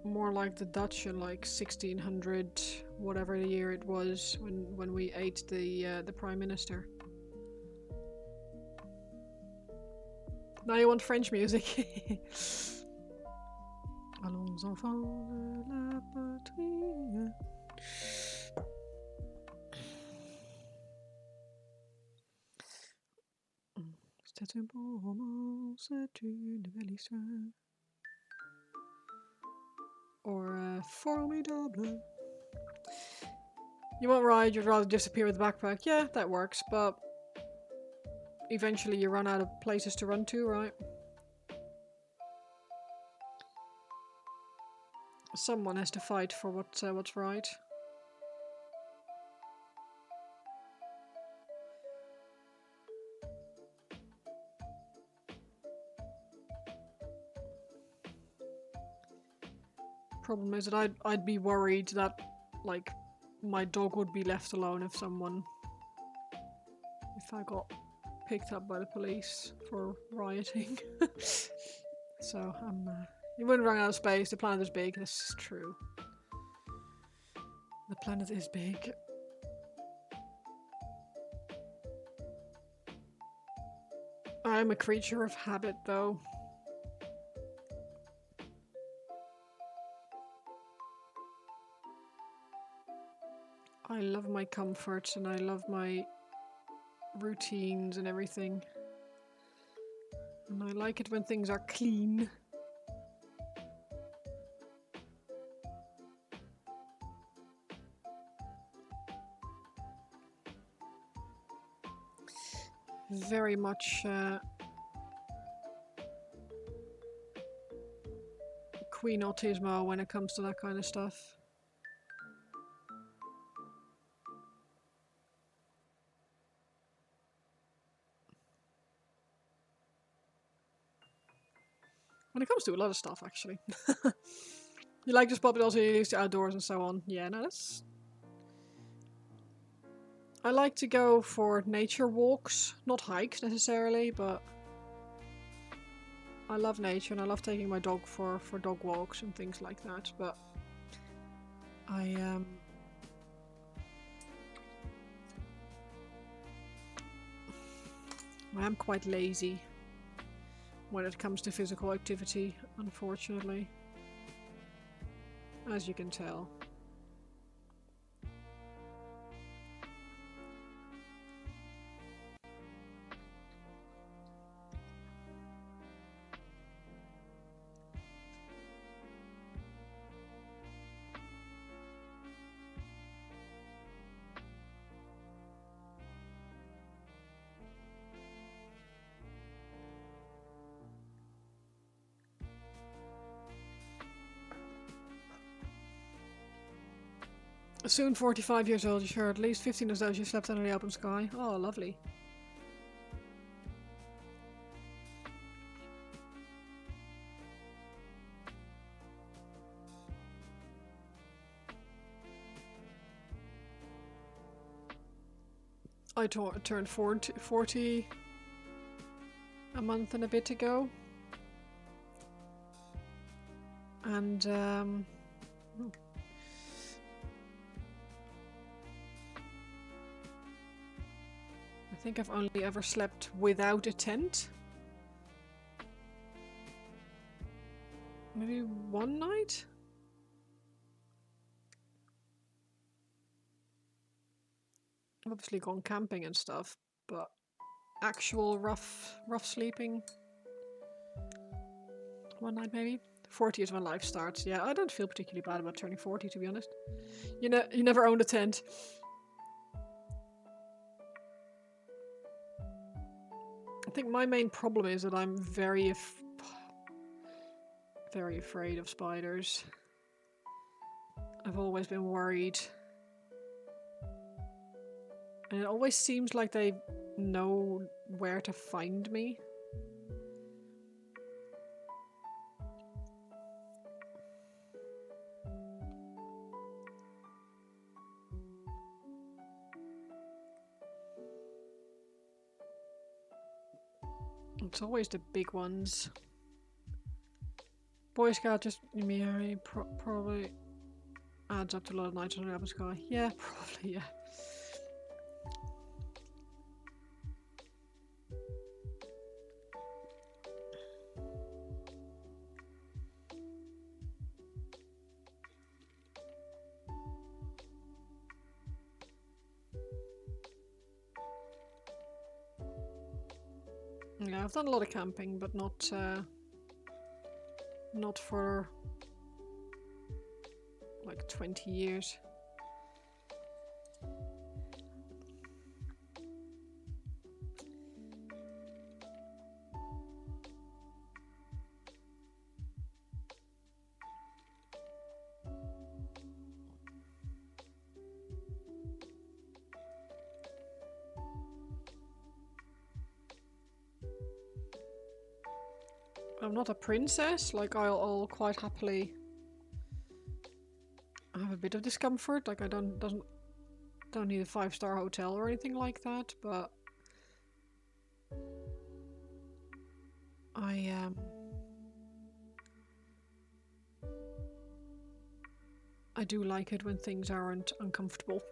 more like the Dutch in like 1600, whatever the year it was, when we ate the Prime Minister. Now you want French music. Allons enfants de la patrie. C'est un beau roman, c'est une belle histoire. Or formidable. You won't ride, you'd rather disappear with the backpack. Yeah, that works, but eventually you run out of places to run to, right? Someone has to fight for what's right. Problem is that I'd be worried that, like, my dog would be left alone if I got picked up by the police for rioting. So you wouldn't run out of space. The planet is big. This is true. The planet is big. I'm a creature of habit, though. I love my comforts and I love my routines and everything. And I like it when things are clean. Very much Queen Autismo when it comes to that kind of stuff. When it comes to a lot of stuff, actually. You like this puppy, but also you're used to outdoors and so on. Yeah, no, that's... I like to go for nature walks. Not hikes, necessarily, but... I love nature and I love taking my dog for dog walks and things like that, but... I am quite lazy when it comes to physical activity, unfortunately. As you can tell. Soon 45 years old, you sure at least 15 of those you slept under the open sky. Oh, lovely. I turned 40 a month and a bit ago. And, I think I've only ever slept without a tent. Maybe one night? I've obviously gone camping and stuff, but actual rough sleeping. One night maybe. 40 is when life starts. Yeah, I don't feel particularly bad about turning 40, to be honest. You know, you never owned a tent. I think my main problem is that I'm very afraid of spiders. I've always been worried. And it always seems like they know where to find me. It's always the big ones. Boy Scout just probably adds up to a lot of nights on the apple sky. Yeah, probably, yeah. Yeah, I've done a lot of camping, but not for like 20 years. I'm not a princess, like I'll quite happily have a bit of discomfort, like I don't need a 5-star hotel or anything like that, but I do like it when things aren't uncomfortable.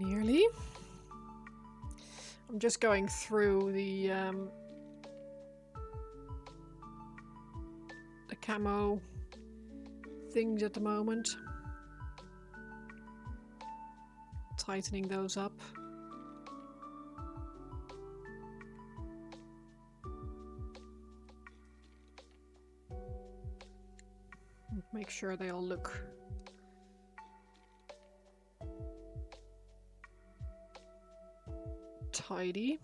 Nearly. I'm just going through the camo things at the moment. Tightening those up. Make sure they all look tidy.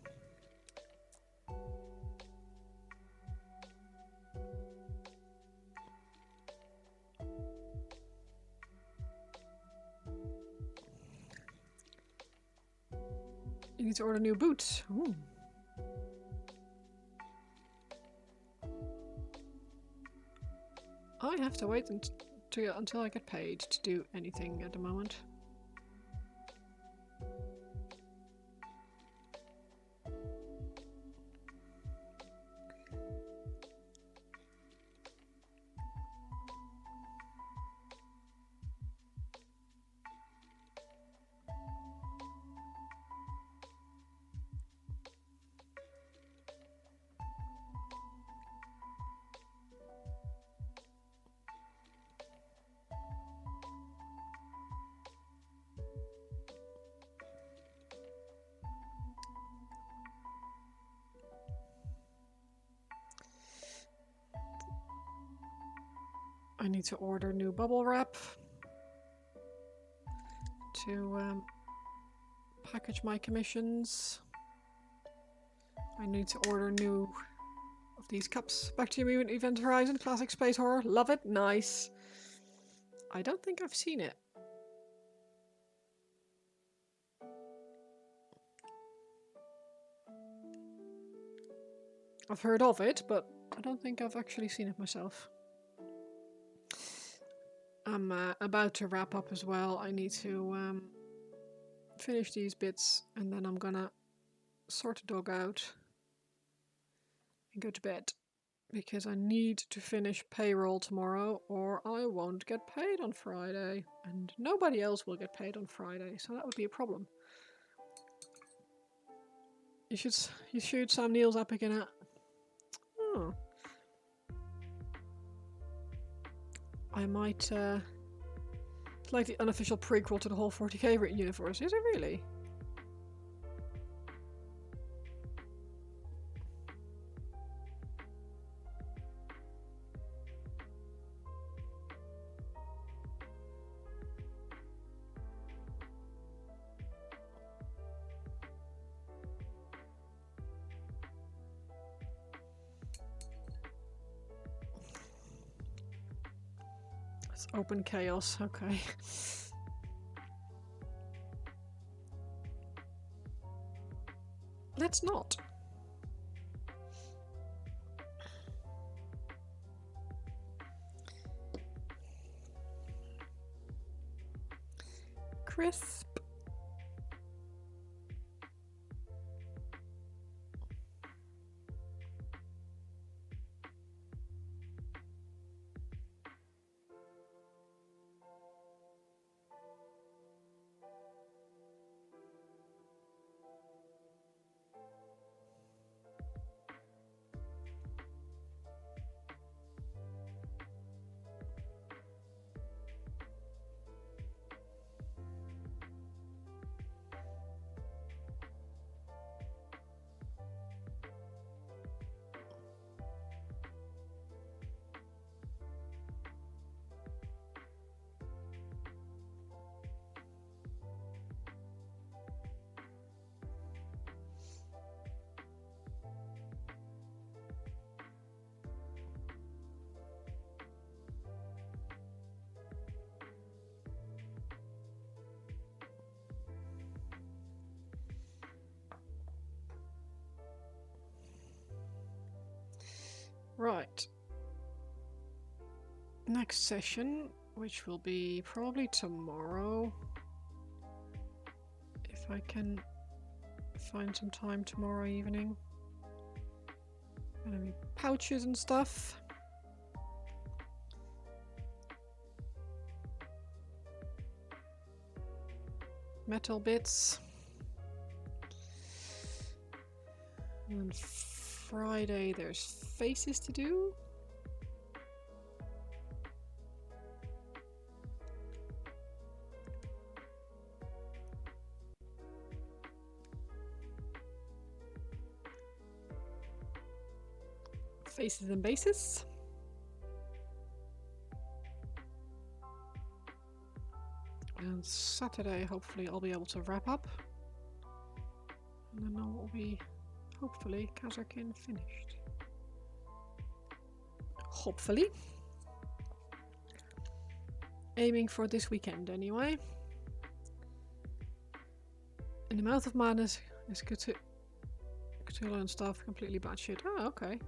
You need to order new boots. Ooh. I have to wait until I get paid to do anything at the moment. I need to order new bubble wrap to package my commissions. I need to order new of these cups. Back to your Event Horizon, classic space horror. Love it, nice. I don't think I've seen it. I've heard of it, but I don't think I've actually seen it myself. I'm about to wrap up as well. I need to finish these bits and then I'm gonna sort the dog out and go to bed. Because I need to finish payroll tomorrow or I won't get paid on Friday. And nobody else will get paid on Friday, so that would be a problem. You should Sam Neill's up again at... Oh. I might, it's like the unofficial prequel to the whole 40k universe. Is it really? It's open chaos, okay. Let's not. Crisp. Right. Next session, which will be probably tomorrow. If I can find some time tomorrow evening. Gonna be pouches and stuff. Metal bits. And then Friday there's faces to do. Faces and bases. And Saturday hopefully I'll be able to wrap up. And then I'll be hopefully Kasrkin finished. Hopefully. Aiming for this weekend anyway. In the Mouth of Madness is Cthulhu and stuff completely bad shit. Oh, okay.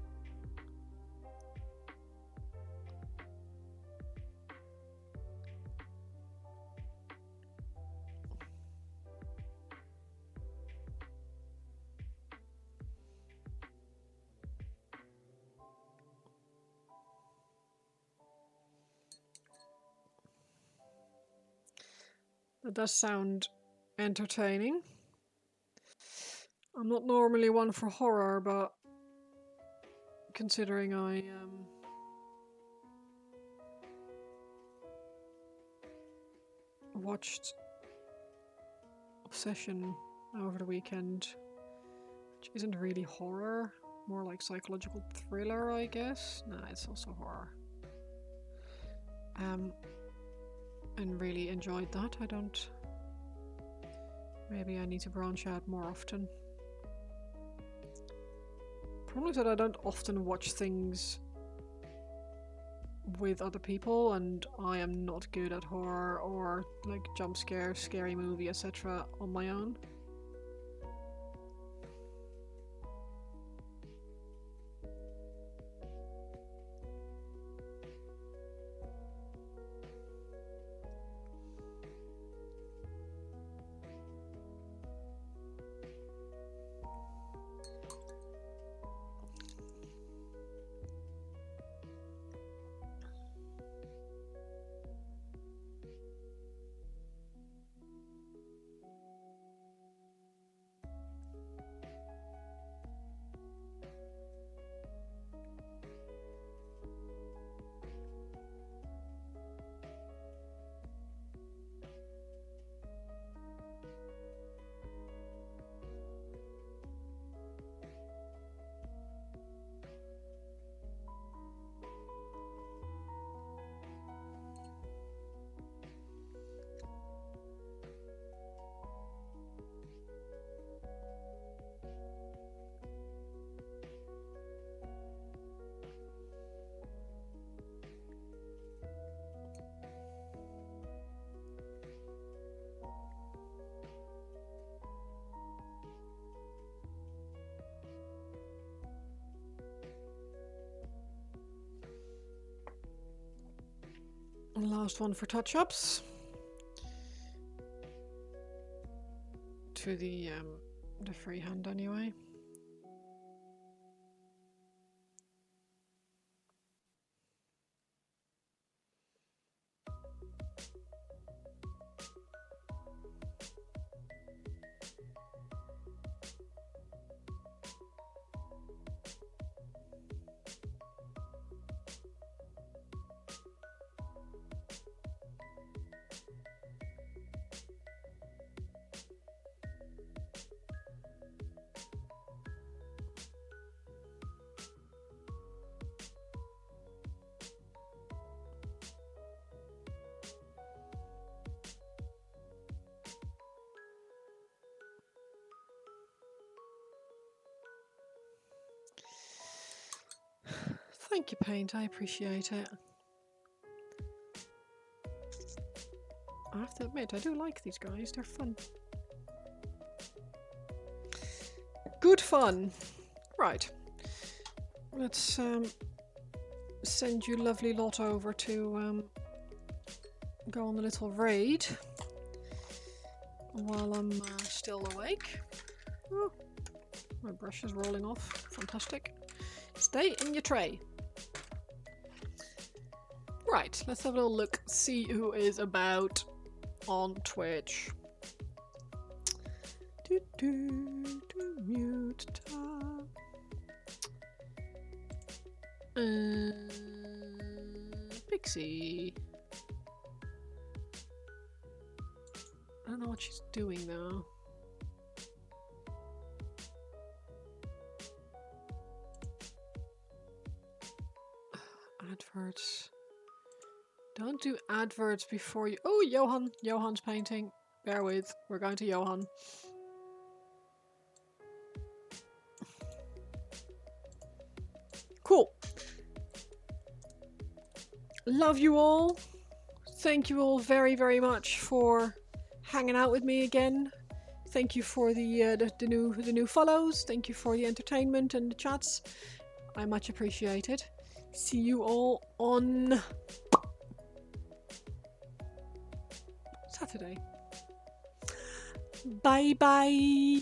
That does sound entertaining. I'm not normally one for horror, but considering I watched Obsession over the weekend, which isn't really horror, more like psychological thriller, I guess. Nah, it's also horror. And really enjoyed that. Maybe I need to branch out more often. Problem is that I don't often watch things with other people, and I am not good at horror or like jump scare, scary movie, etc. on my own. Last one for touch-ups. To the freehand anyway. Thank you, Paint. I appreciate it. I have to admit, I do like these guys. They're fun. Good fun. Right. Let's send you lovely lot over to go on a little raid while I'm still awake. Oh, my brush is rolling off. Fantastic. Stay in your tray. Right, let's have a little look, see who is about on Twitch. Mute tab. Pixie. I don't know what she's doing though. Adverts. Don't do adverts before you. Oh, Johan. Johan's painting. Bear with. We're going to Johan. Cool. Love you all. Thank you all very, very much for hanging out with me again. Thank you for the new follows. Thank you for the entertainment and the chats. I much appreciate it. See you all on Saturday. Bye bye.